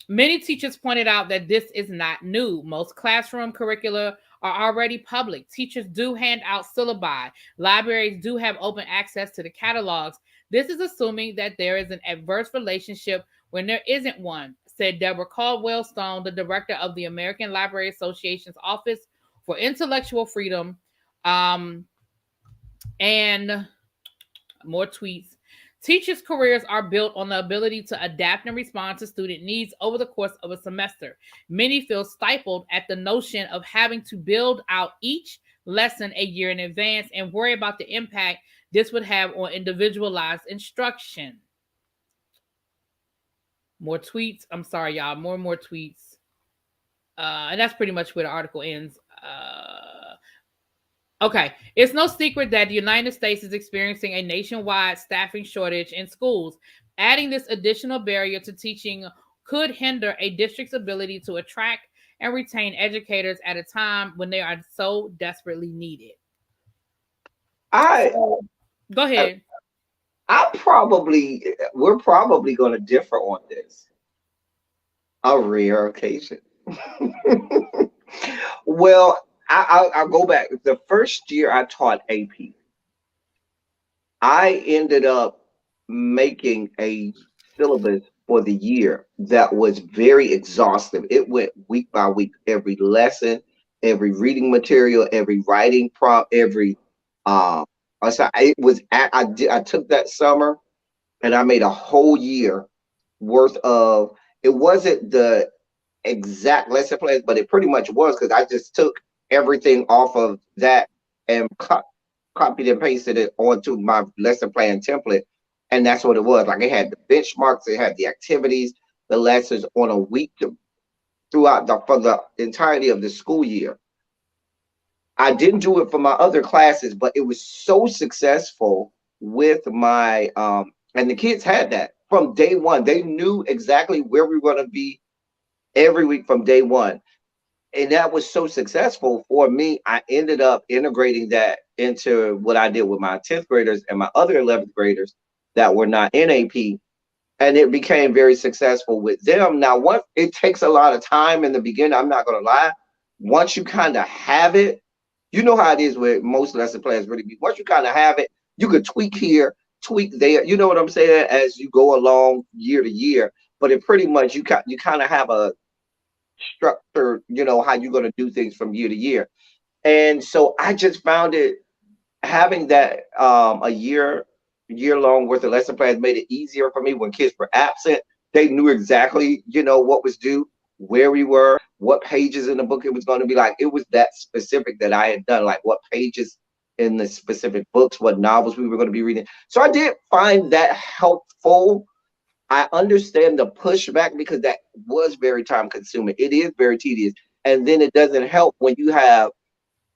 Many teachers pointed out that this is not new. Most classroom curricula are already public. Teachers do hand out syllabi. Libraries do have open access to the catalogs. This is assuming that there is an adverse relationship when there isn't one, said Deborah Caldwell Stone, the director of the American Library Association's Office for Intellectual Freedom. And more tweets. Teachers' careers are built on the ability to adapt and respond to student needs over the course of a semester. Many feel stifled at the notion of having to build out each lesson a year in advance and worry about the impact this would have on individualized instruction. More tweets. I'm sorry, y'all. More tweets. And that's pretty much where the article ends. Okay, it's no secret that the United States is experiencing a nationwide staffing shortage in schools. Adding this additional barrier to teaching could hinder a district's ability to attract and retain educators at a time when they are so desperately needed. I Go ahead. we're probably going to differ on this. A rare occasion. Well, I'll go back. The first year I taught AP, I ended up making a syllabus for the year that was very exhaustive. It went week by week, every lesson, every reading material, every writing prompt, every it was I took that summer and I made a whole year worth of. It wasn't the exact lesson plans, but it pretty much was because I just took everything off of that and copied and pasted it onto my lesson plan template. And that's what it was. Like it had the benchmarks, it had the activities, the lessons on a week throughout for the entirety of the school year. I didn't do it for my other classes, but it was so successful with my and the kids had that from day one. They knew exactly where we were going to be every week from day one. And that was so successful for me. I ended up integrating that into what I did with my 10th graders and my other 11th graders that were not in AP. And it became very successful with them. Now, what it takes a lot of time in the beginning, I'm not going to lie. Once you kind of have it, you know how it is with most lesson plans really be. Once you kind of have it, you could tweak here, tweak there. You know what I'm saying? As you go along year to year. But it pretty much, you kind of have a structure, how you're going to do things from year to year. And so I just found it, having that a year long worth of lesson plans made it easier for me when kids were absent. They knew exactly, what was due, where we were, what pages in the book it was going to be. Like, it was that specific that I had done, like what pages in the specific books, what novels we were going to be reading. So I did find that helpful. I understand the pushback because that was very time consuming. It is very tedious. And then it doesn't help when you have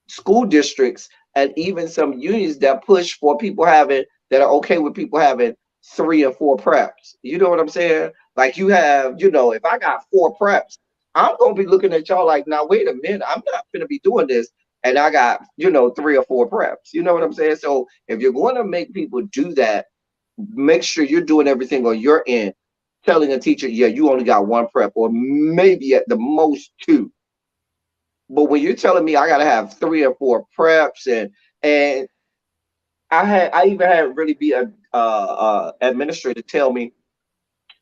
school districts and even some unions that push for that are okay with people having 3 or 4 preps. You know what I'm saying? Like, you have, if I got 4 preps, I'm going to be looking at y'all like, now, wait a minute, I'm not going to be doing this. And I got, 3 or 4 preps. You know what I'm saying? So if you're going to make people do that, make sure you're doing everything on your end, telling a teacher, yeah, you only got 1 prep or maybe at the most 2. But when you're telling me I got to have 3 or 4 preps and I even had really be a administrator tell me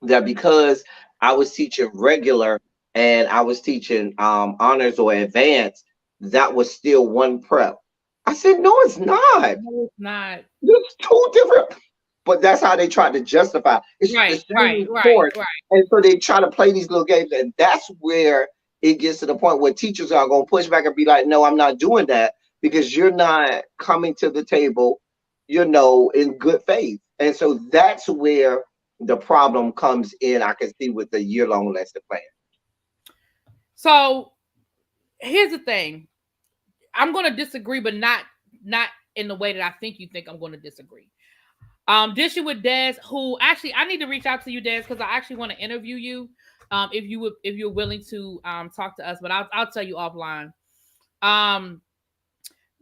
that because I was teaching regular and I was teaching honors or advanced, that was still 1 prep. I said, no, it's not. No, it's not. There's 2 different. but that's how they try to justify. It's the Right, right, same right, course, right. and so they try to play these little games, and that's where it gets to the point where teachers are going to push back and be like, "No, I'm not doing that because you're not coming to the table, in good faith." And so that's where the problem comes in. I can see with the year-long lesson plan. So here's the thing. I'm going to disagree, but not in the way that I think you think I'm going to disagree. This year with Des, who actually I need to reach out to you, Des, because I actually want to interview you. If you're willing to talk to us, but I'll tell you offline. Um,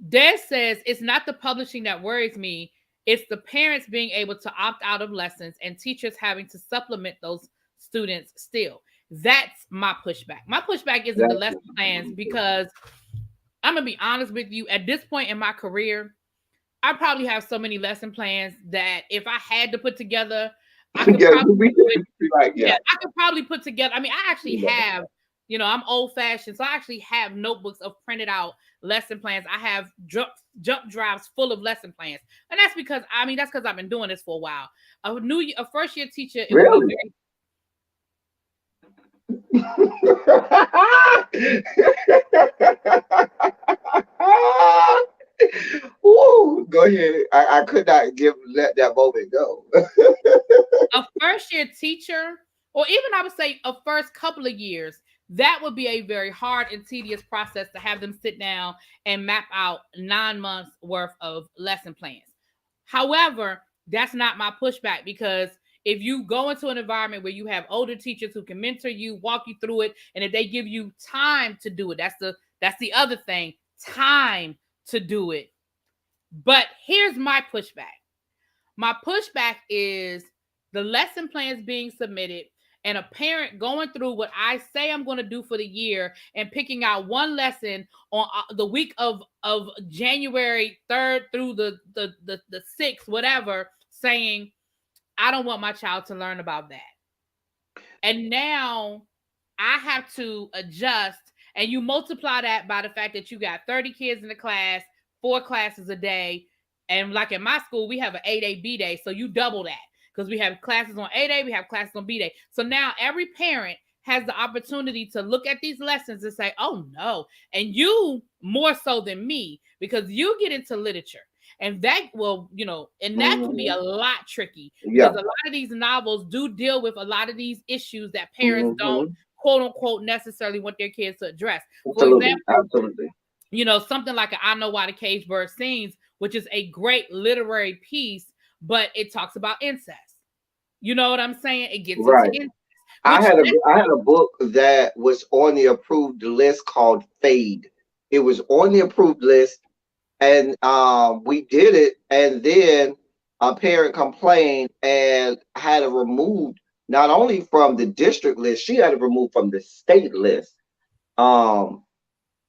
Des says it's not the publishing that worries me. It's the parents being able to opt out of lessons and teachers having to supplement those students still. That's my pushback. My pushback isn't the lesson plans because I'm gonna be honest with you. At this point in my career, I probably have so many lesson plans that if I had to put together, I could Yeah, probably do it. be like, Yeah, yeah, I could probably put together. I mean, I actually yeah. have, I'm old fashioned, so I actually have notebooks of printed out lesson plans. I have jump drives full of lesson plans, and that's because that's because I've been doing this for a while. A first year teacher, it would be Really? very. Woo, go ahead. I could not let that moment go. A first year teacher, or even I would say a first couple of years, that would be a very hard and tedious process to have them sit down and map out 9 months worth of lesson plans. However, that's not my pushback because if you go into an environment where you have older teachers who can mentor you, walk you through it, and if they give you time to do it, that's the other thing, time to do it. But here's my pushback. My pushback is the lesson plans being submitted and a parent going through what I say I'm going to do for the year and picking out one lesson on the week of January 3rd through the 6th, whatever, saying, I don't want my child to learn about that. And now I have to adjust, and you multiply that by the fact that you got 30 kids in the class, 4 classes a day. And like in my school, we have an A-Day, B-Day. So you double that because we have classes on A-Day, we have classes on B-Day. So now every parent has the opportunity to look at these lessons and say, oh no. And you more so than me, because you get into literature. And that will, and that can be a lot tricky because Yeah. a lot of these novels do deal with a lot of these issues that parents don't, Hmm. quote unquote, necessarily want their kids to address. For Absolutely. example, Absolutely. something like I Know Why the Caged Bird Sings, which is a great literary piece, but it talks about incest. You know what I'm saying? It gets into Right. incest, I which had a I had a book that was on the approved list called Fade. It was on the approved list, and we did it, and then a parent complained and had it removed not only from the district list, she had it removed from the state list. Um,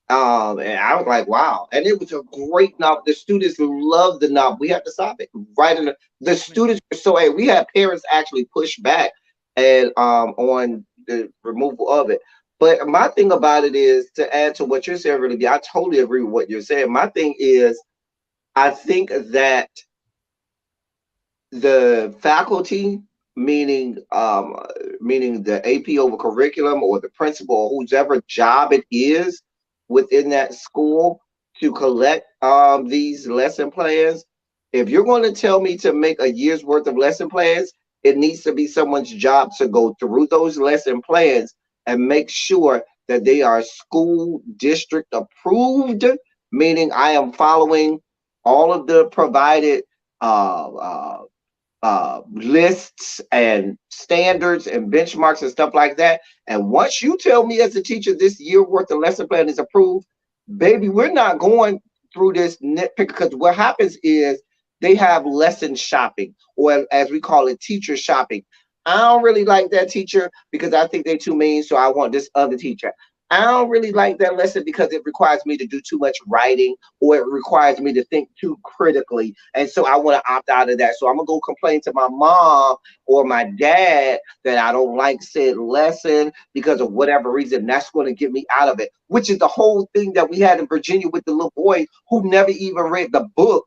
and I was like, wow. And it was a great novel. The students loved the novel. We had to stop it right in the students were so hey, we had parents actually push back and on the removal of it. But my thing about it is to add to what you're saying, really, I totally agree with what you're saying. My thing is, I think that the faculty, meaning the AP over curriculum or the principal or whoever job it is within that school to collect these lesson plans. If you're going to tell me to make a year's worth of lesson plans, it needs to be someone's job to go through those lesson plans and make sure that they are school district approved, meaning I am following all of the provided uh, uh, lists and standards and benchmarks and stuff like that. And once you tell me as a teacher this year worth of lesson plan is approved, baby, we're not going through this nitpick because what happens is they have lesson shopping, or as we call it, teacher shopping. I don't really like that teacher because I think they're too mean, so I want this other teacher. I don't really like that lesson because it requires me to do too much writing or it requires me to think too critically. And so I want to opt out of that. So I'm going to go complain to my mom or my dad that I don't like said lesson because of whatever reason. That's going to get me out of it, which is the whole thing that we had in Virginia with the little boy who never even read the book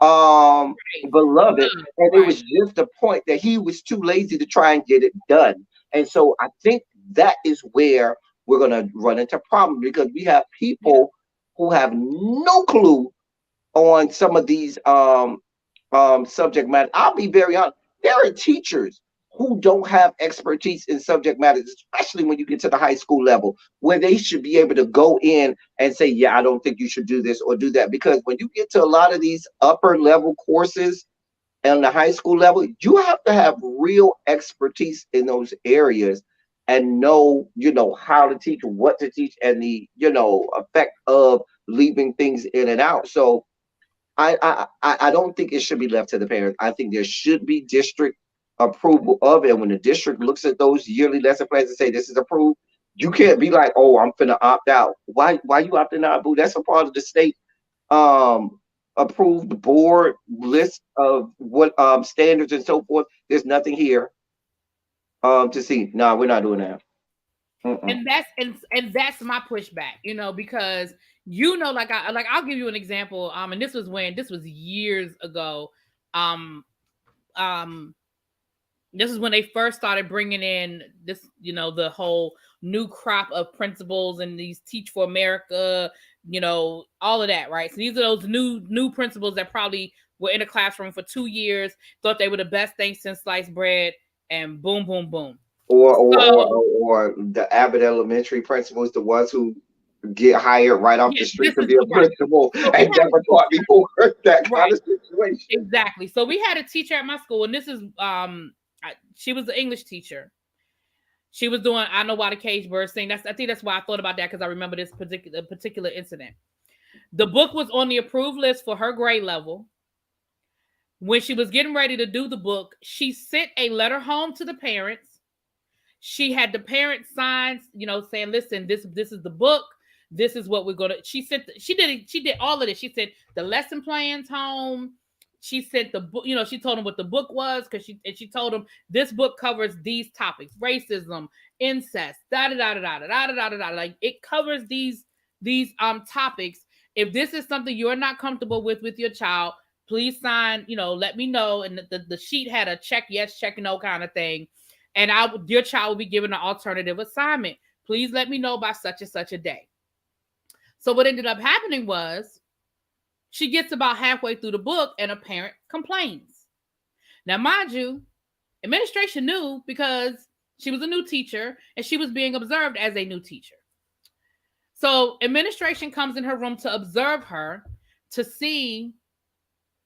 um beloved, and it Right. was just the point that he was too lazy to try and get it done. And so I think that is where we're going to run into problems, because we have Yeah. people who have no clue on some of these subject matter. I'll be very honest. There are teachers who don't have expertise in subject matters, especially when you get to the high school level, where they should be able to go in and say, "Yeah, I don't think you should do this or do that." Because when you get to a lot of these upper level courses and the high school level, you have to have real expertise in those areas and know, how to teach, what to teach, and the, effect of leaving things in and out. So I don't think it should be left to the parents. I think there should be district approval of it. And when the district looks at those yearly lesson plans and say this is approved, you can't be like, "Oh, I'm finna opt out." Why you opting out, boo? That's a part of the state um approved board list of what standards and so forth. There's nothing here to see. No, we're not doing that. Mm-mm. And that's my pushback, because I'll give you an example. And this was years ago. Um, um, this is when they first started bringing in this, the whole new crop of principals and these Teach for America, all of that, right? So these are those new principals that probably were in a classroom for 2 years, thought they were the best thing since sliced bread, and boom, boom, boom. So Or the Abbott Elementary principals, the ones who get hired right off the yeah, street this to is be a right. principal So we and had a never taught teacher, before. That kind right? of situation. Exactly. So we had a teacher at my school, and this is she was an English teacher. She was doing "I Know Why the Cage Birds Sing." I think that's why I thought about that, because I remember this particular incident. The book was on the approved list for her grade level. When she was getting ready to do the book, she sent a letter home to the parents. She had the parents sign, saying, "Listen, this is the book. This is what we're gonna." She did all of this. She sent the lesson plans home. She sent the book. She told them what the book was, she told them this book covers these topics: racism, incest, da da da da da da da da da. Like, it covers these topics. If this is something you're not comfortable with your child, please sign. Let me know. And the sheet had a check yes, check no kind of thing. And your child will be given an alternative assignment. Please let me know by such and such a day. So what ended up happening was, she gets about halfway through the book and a parent complains. Now, mind you, administration knew, because she was a new teacher and she was being observed as a new teacher. So administration comes in her room to observe her, to see,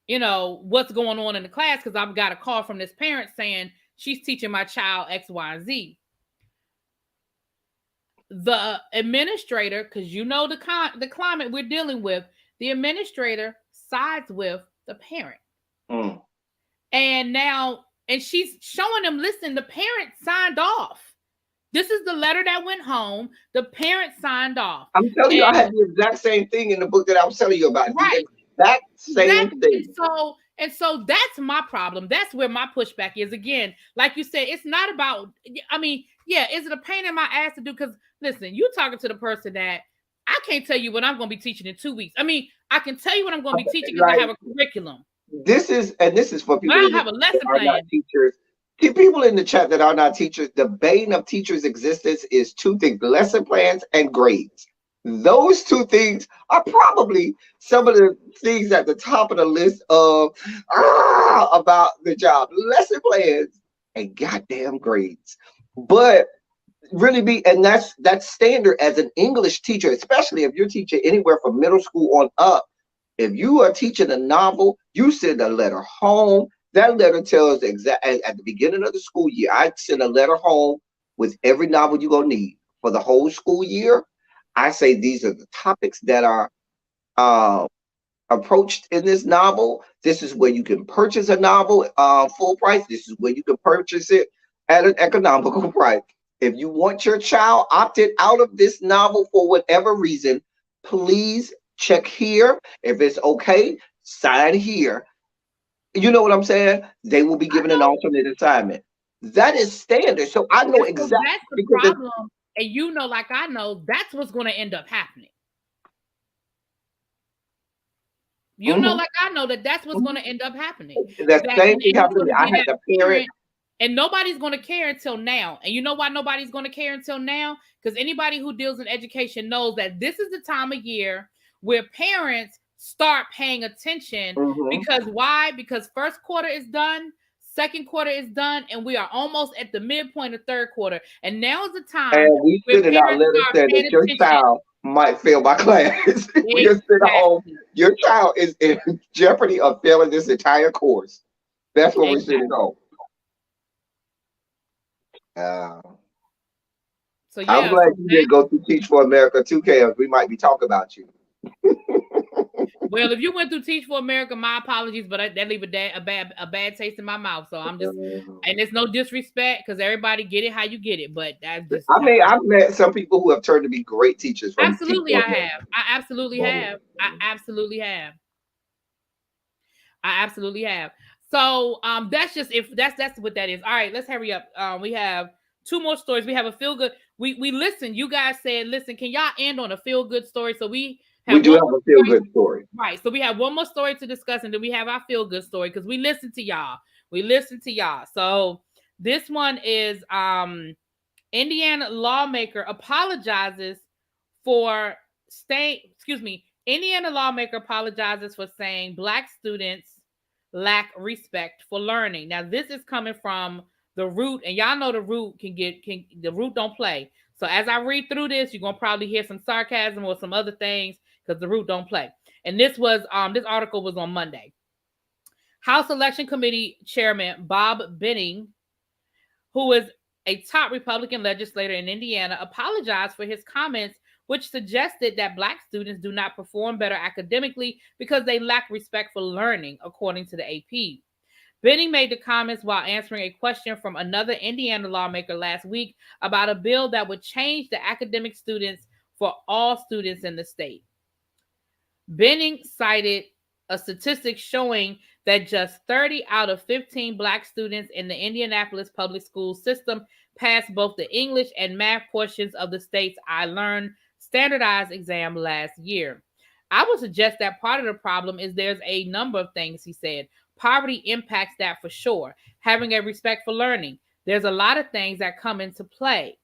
what's going on in the class, because I've got a call from this parent saying she's teaching my child X, Y, and Z. The administrator, because the climate we're dealing with, the administrator sides with the parent. Mm. And she's showing them, "Listen, the parent signed off. This is the letter that went home. The parent signed off." I'm telling you, I And had the exact same thing in the book that I was telling you about. The right, exact same exactly. thing. And so that's my problem. That's where my pushback is. Again, like you said, it's not about, yeah, is it a pain in my ass to do? Because listen, you talking to the person that I can't tell you what I'm going to be teaching in 2 weeks. I can tell you what I'm going to be teaching because I Like, have a curriculum, this is for but I people don't in the have a chat that lesson are not plan. teachers. People in the chat that are not teachers, the bane of teachers' existence is two things: lesson plans and grades. Those two things are probably some of the things at the top of the list of about the job. Lesson plans and goddamn grades. But really and that's standard as an English teacher, especially if you're teaching anywhere from middle school on up. If you are teaching a novel, you send a letter home. That letter tells at the beginning of the school year, I send a letter home with every novel you're gonna need for the whole school year. I say these are the topics that are uh, approached in this novel. This is where you can purchase a novel full price. This is where you can purchase it at an economical price. If you want your child opted out of this novel for whatever reason, please check here. If it's okay, sign here. You know what I'm saying? They will be I given an know. alternate assignment. That is standard. So I know And so exactly that's the because problem. And like I know, that's what's going to end up happening. You know, like I know that that's what's going to end up happening. The That same and thing you're happened to going me. to I be had that the parent. parent, and nobody's going to care until now. And you know why nobody's going to care until now? Because anybody who deals in education knows that this is the time of year where parents start paying attention. Because why? Because first quarter is done, second quarter is done, and we are almost at the midpoint of third quarter. And now is the time And we where should have not parents let us start say that paying your attention. child might fail my class. We just sit at home. Exactly. Your child is in jeopardy of failing this entire course. That's what we should Exactly. have known. So I'm yeah, glad so you that, didn't go to Teach for America 2K, or we might be talking about you. well, if you went through Teach for America, my apologies, but that leave a bad taste in my mouth. So I'm just, and it's no disrespect because everybody get it how you get it, but that's just I how. mean, I've met some people who have turned to be great teachers from Teach Absolutely, for I have. I absolutely America. have. I absolutely have. I absolutely have. So that's just if that's what that is. All right, let's hurry up. We have two more stories. We have a feel good. We listen. You guys said, listen, can y'all end on a feel good story? So we We have do one have more a feel story. good story. Right. So we have one more story to discuss, and then we have our feel good story because we listen to y'all. We listen to y'all. So this one is Indiana lawmaker apologizes for Indiana lawmaker apologizes for saying Black students lack respect for learning. Now, this is coming from the Root, and y'all know the Root the Root don't play. So as I read through this, you're gonna probably hear some sarcasm or some other things because the Root don't play. And this article was on Monday. House Election Committee Chairman Bob Benning, who is a top Republican legislator in Indiana, apologized for his comments, which suggested that Black students do not perform better academically because they lack respect for learning, according to the AP. Benning made the comments while answering a question from another Indiana lawmaker last week about a bill that would change the academic students for all students in the state. Benning cited a statistic showing that just 30 out of 15 Black students in the Indianapolis public school system passed both the English and math portions of the state's I Learn standardized exam last year. I would suggest that part of the problem is there's a number of things, he said. Poverty impacts that for sure. Having a respect for learning. There's a lot of things that come into play.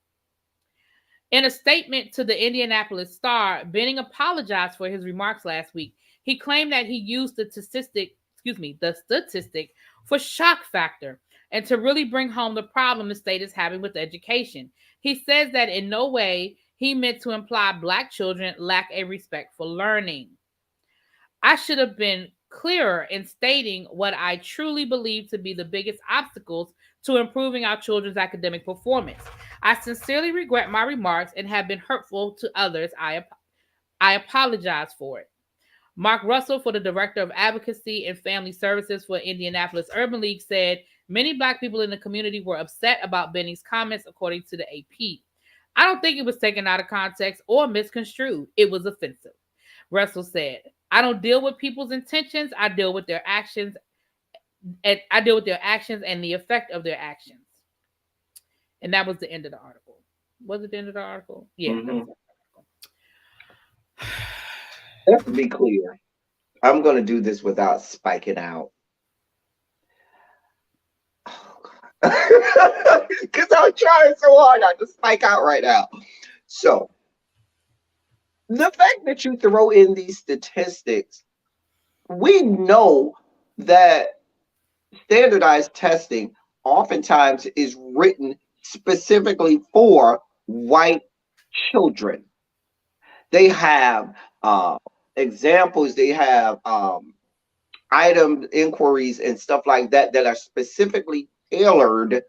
In a statement to the Indianapolis Star, Benning apologized for his remarks last week. He claimed that he used the statistic for shock factor and to really bring home the problem the state is having with education. He says that in no way he meant to imply Black children lack a respect for learning. I should have been clearer in stating what I truly believe to be the biggest obstacles to improving our children's academic performance. I sincerely regret my remarks and have been hurtful to others. I apologize for it. Mark Russell, for the Director of Advocacy and Family Services for Indianapolis Urban League, said many Black people in the community were upset about Benning's comments, according to the AP. I don't think it was taken out of context or misconstrued. It was offensive. Russell said, I don't deal with people's intentions. I deal with their actions. And the effect of their actions. And that was the end of the article. Was it the end of the article? Yeah. That was the article. Let's be clear. I'm going to do this without spiking out. Because I'm trying so hard not to spike out right now. So, the fact that you throw in these statistics, we know that standardized testing oftentimes is written specifically for white children. They have examples, they have item inquiries and stuff like that that are specifically tailored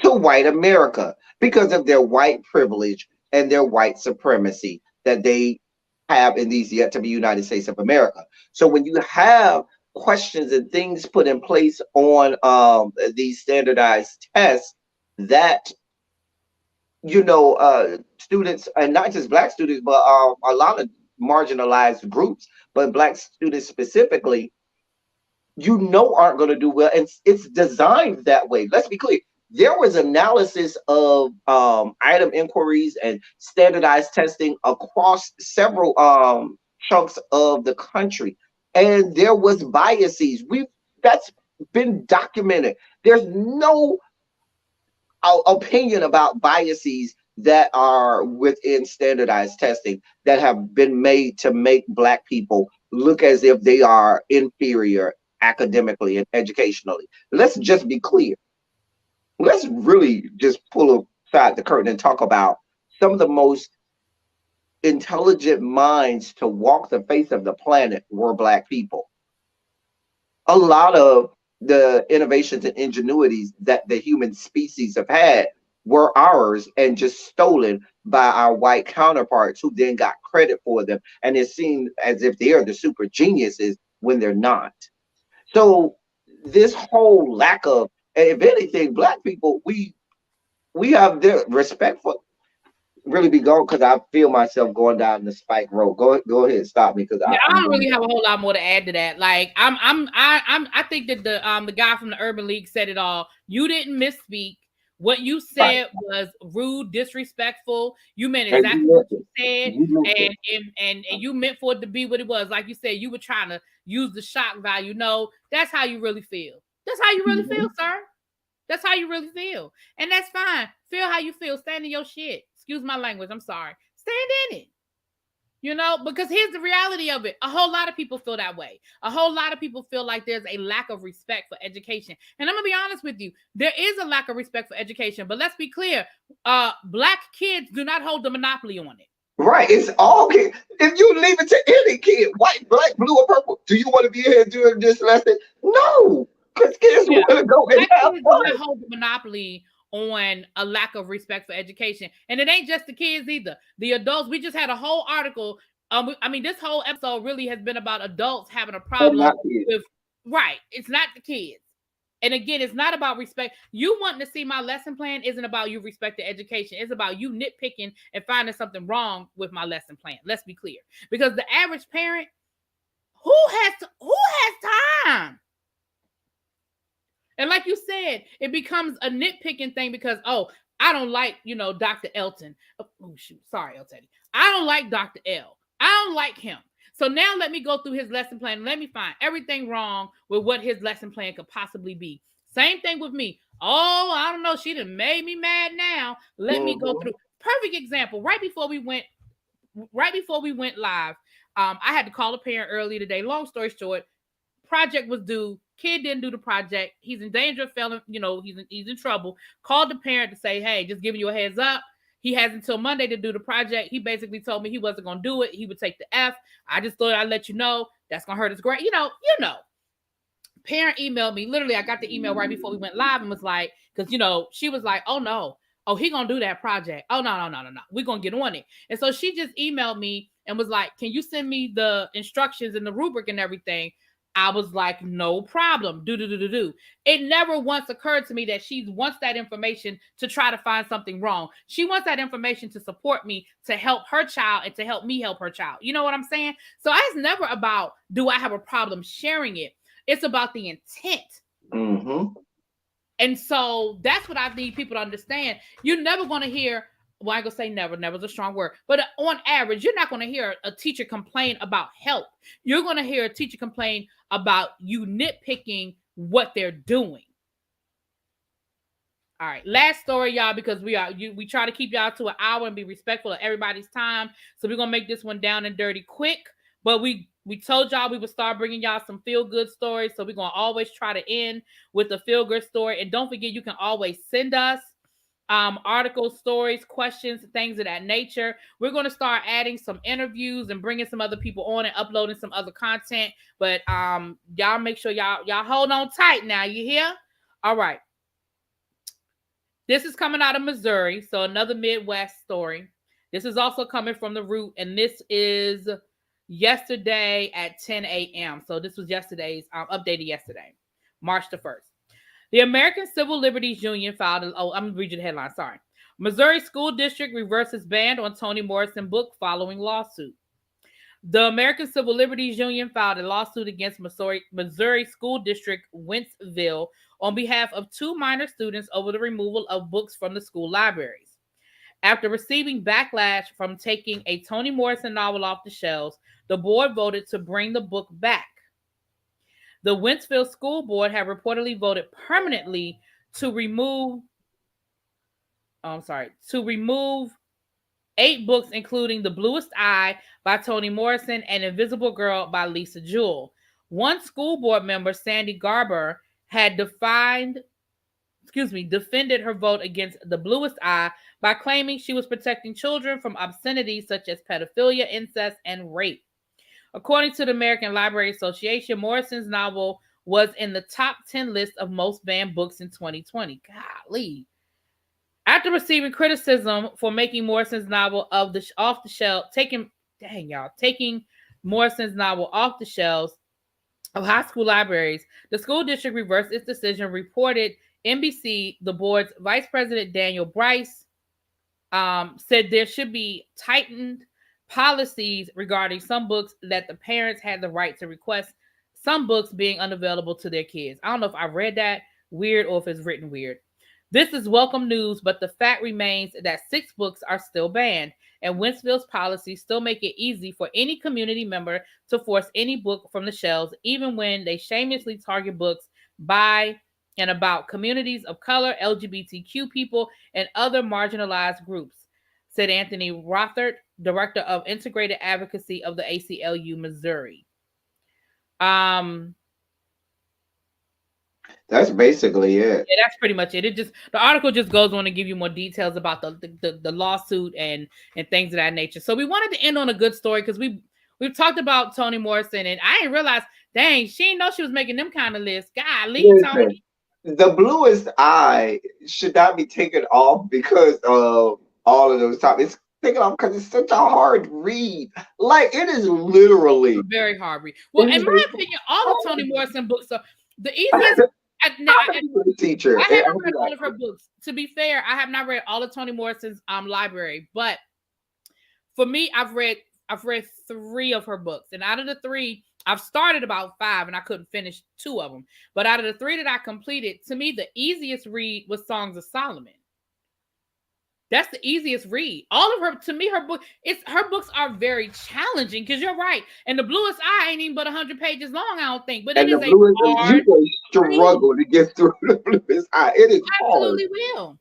to white America because of their white privilege and their white supremacy that they have in these yet to be United States of America. So when you have questions and things put in place on these standardized tests that students, and not just Black students, but a lot of marginalized groups, but Black students specifically, aren't going to do well. And it's designed that way. Let's be clear. There was analysis of item inquiries and standardized testing across several chunks of the country. and there was biases. That's been documented. There's no opinion about biases that are within standardized testing that have been made to make Black people look as if they are inferior academically and educationally. Let's just be clear. Let's really just pull aside the curtain and talk about some of the most intelligent minds to walk the face of the planet were Black people. A lot of the innovations and ingenuities that the human species have had were ours and just stolen by our white counterparts who then got credit for them. And it seemed as if they are the super geniuses when they're not. So this whole lack of, and if anything, Black people, we have the respect for really be going because I feel myself going down the spike road. Go ahead, stop me because Yeah, I I'm don't going really have down. a whole lot more to add to that. Like I think that the guy from the Urban League said it all. You didn't misspeak. What you Right. said was rude, disrespectful. You meant And exactly you what meant you it. said, You meant it. and you meant for it to be what it was. Like you said, you were trying to use the shock value. No, that's how you really feel. That's how you really feel, Mhm. sir. That's how you really feel, and that's fine. Feel how you feel. Stand in your shit. Excuse my language. I'm sorry. Stand in it. Because here's the reality of it. A whole lot of people feel that way. A whole lot of people feel like there's a lack of respect for education. And I'm gonna be honest with you, there is a lack of respect for education, but let's be clear. Black kids do not hold the monopoly on it. Right. It's all kids. If you leave it to any kid, white, black, blue, or purple, do you want to be here doing this lesson? No. Because kids Yeah. want to go and Black have kids do not fun. hold the monopoly on a lack of respect for education. And it ain't just the kids either. The adults, we just had a whole article. I mean, this whole episode really has been about adults having a And problem not kids. with, right. It's not the kids. And again, it's not about respect. You wanting to see my lesson plan isn't about you respecting education. It's about you nitpicking and finding something wrong with my lesson plan. Let's be clear. Because the average parent, who has time? And like you said, it becomes a nitpicking thing because, oh, I don't like, Dr. Elton. Oh, shoot. Sorry, Elton. I don't like Dr. L. I don't like him. So now let me go through his lesson plan and let me find everything wrong with what his lesson plan could possibly be. Same thing with me. Oh, I don't know. She done made me mad now. Let me go Hmm. through. Perfect example. Right before we went live, I had to call a parent early today. Long story short, project was due. Kid didn't do the project. He's in danger of failing. He's in trouble. Called the parent to say, hey, just giving you a heads up. He has until Monday to do the project. He basically told me he wasn't gonna do it. He would take the F. I just thought I'd let you know that's gonna hurt his grade. Parent emailed me. Literally, I got the email right before we went live and was like, because she was like, oh no, oh, he gonna do that project. Oh no, no, no, no, no. We're gonna get on it. And so she just emailed me and was like, can you send me the instructions and the rubric and everything? I was like, no problem. Do. It never once occurred to me that she wants that information to try to find something wrong. She wants that information to support me, to help her child, and to help me help her child. You know what I'm saying? So it's never about, do I have a problem sharing it? It's about the intent. Hmm. And so that's what I need people to understand. You're never going to hear, well, I ain't gonna say never, never's a strong word, but on average, you're not going to hear a teacher complain about help. You're going to hear a teacher complain about you nitpicking what they're doing. All right, last story, y'all, because we try to keep y'all to an hour and be respectful of everybody's time. So we're gonna make this one down and dirty quick. But we told y'all we would start bringing y'all some feel good stories. So we're gonna always try to end with a feel good story. And don't forget, you can always send us articles, stories, questions, things of that nature. We're gonna start adding some interviews and bringing some other people on and uploading some other content. But y'all make sure y'all hold on tight now. You hear? All right. This is coming out of Missouri, so another Midwest story. This is also coming from the Root, and this is yesterday at 10 a.m. So this was yesterday's updated yesterday, March the 1st. The American Civil Liberties Union filed. I'm gonna read you the headline. Sorry. Missouri School District reverses ban on Toni Morrison book following lawsuit. The American Civil Liberties Union filed a lawsuit against Missouri School District Wentzville on behalf of two minor students over the removal of books from the school libraries. After receiving backlash from taking a Toni Morrison novel off the shelves, the board voted to bring the book back. The Wentzville School Board have reportedly voted permanently to remove, to remove 8 books, including The Bluest Eye by Toni Morrison and Invisible Girl by Lisa Jewell. One school board member, Sandy Garber, had defended her vote against The Bluest Eye by claiming she was protecting children from obscenities such as pedophilia, incest, and rape. According to the American Library Association, Morrison's novel was in the top 10 list of most banned books in 2020. Golly. After receiving criticism for making Morrison's novel off the shelf, taking Morrison's novel off the shelves of high school libraries, the school district reversed its decision, reported NBC. The board's vice president, Daniel Bryce, said there should be tightened policies regarding some books, that the parents had the right to request some books being unavailable to their kids. I don't know if I read that weird or if it's written weird. This is welcome news, but the fact remains that 6 books are still banned, and Wentzville's policies still make it easy for any community member to force any book from the shelves, even when they shamelessly target books by and about communities of color, LGBTQ people, and other marginalized groups, said Anthony Rothert, director of integrated advocacy of the ACLU Missouri. That's basically it. Yeah, that's pretty much it. The article just goes on to give you more details about the lawsuit and things of that nature. So we wanted to end on a good story because we've talked about Toni Morrison, and I didn't realize, dang, she didn't know she was making them kind of lists. Golly, Toni. The Bluest Eye should not be taken off because of all of those topics. It's taken off because it's such a hard read. Like, it is literally a very hard read. Well, in my opinion, all of Toni Morrison books are the easiest. I haven't read all of her books. To be fair, I have not read all of Toni Morrison's library, but for me, I've read 3 of her books, and out of the 3, I've started about 5, and I couldn't finish 2 of them. But out of the 3 that I completed, to me, the easiest read was Songs of Solomon. That's the easiest read. All of her, to me, her books are very challenging because you're right. And The Bluest Eye ain't even but 100 pages long, I don't think. But it is a hard struggle to get through The Bluest Eye. It is absolutely hard. Will.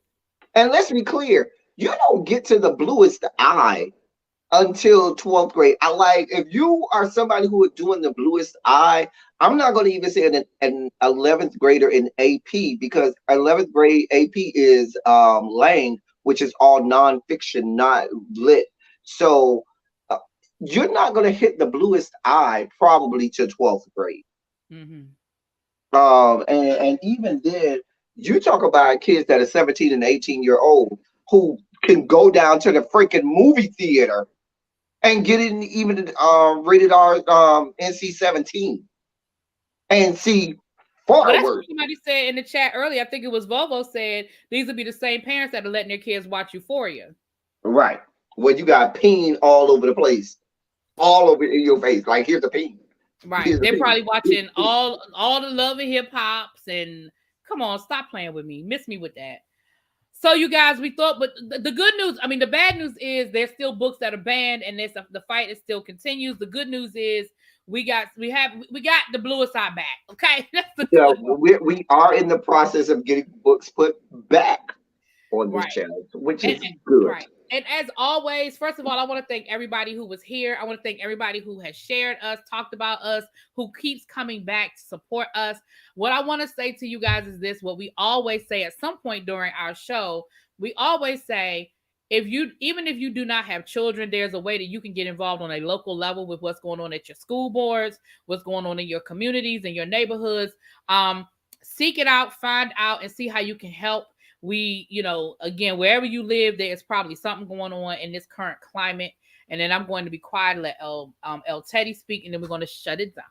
And let's be clear, you don't get to The Bluest Eye until 12th grade. If you are somebody who is doing The Bluest Eye, I'm not going to even say an 11th grader in AP, because 11th grade AP is Lang, which is all nonfiction, not lit. So you're not going to hit The Bluest Eye probably to 12th grade. Mm-hmm. And even then, you talk about kids that are 17 and 18-year-old who can go down to the freaking movie theater and get it even rated R NC-17 and see far that's worse. What somebody said in the chat earlier. I think it was Volvo said these would be the same parents that are letting their kids watch Euphoria. Right. Where you got peen all over the place, all over in your face. Like, here's the peen. Right. They're probably watching all the Love and Hip Hops, and come on, stop playing with me. Miss me with that. So you guys, we thought, but the good news, the bad news is there's still books that are banned, and the fight is still continues. The good news is we got The Bluest Eye back. Okay, that's the good news. We are in the process of getting books put back on this channel, which is good. Right. And as always, first of all, I want to thank everybody who was here. I want to thank everybody who has shared us, talked about us, who keeps coming back to support us. What I want to say to you guys is this: what we always say at some point during our show, we always say, even if you do not have children, there's a way that you can get involved on a local level with what's going on at your school boards, what's going on in your communities and your neighborhoods. Seek it out, find out, and see how you can help. We, again, wherever you live, there's probably something going on in this current climate. And then I'm going to be quiet, let El Teddy speak, and then we're going to shut it down.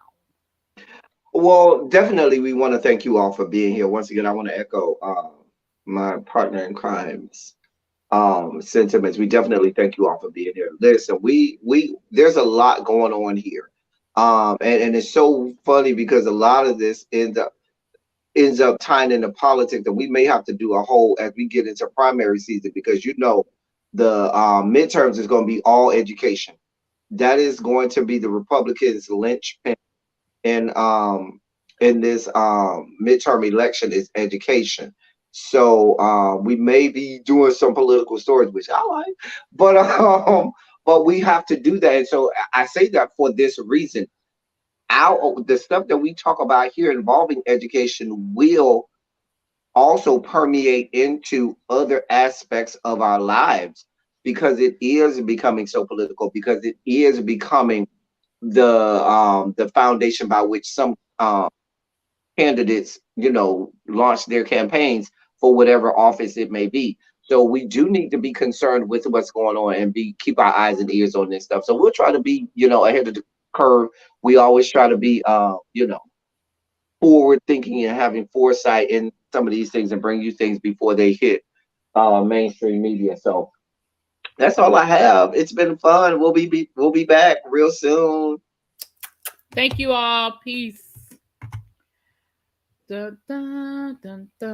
Well, definitely, we want to thank you all for being here. Once again, I want to echo my partner in crime's sentiments. We definitely thank you all for being here. Listen, we there's a lot going on here, and it's so funny because a lot of this ends up tying into politics, and we may have to do a whole as we get into primary season, because the midterms is going to be all education. That is going to be the Republicans' linchpin in in this midterm election is education. So we may be doing some political stories, which I like, but but we have to do that. And so I say that for this reason. The stuff that we talk about here involving education will also permeate into other aspects of our lives, because it is becoming so political, because it is becoming the foundation by which some candidates, launch their campaigns for whatever office it may be. So we do need to be concerned with what's going on and be keep our eyes and ears on this stuff. So we'll try to be, ahead of the curve. We always try to be, forward thinking and having foresight in some of these things and bring you things before they hit mainstream media. So that's all I have. It's been fun. We'll be back real soon. Thank you all. Peace. Dun, dun, dun, dun.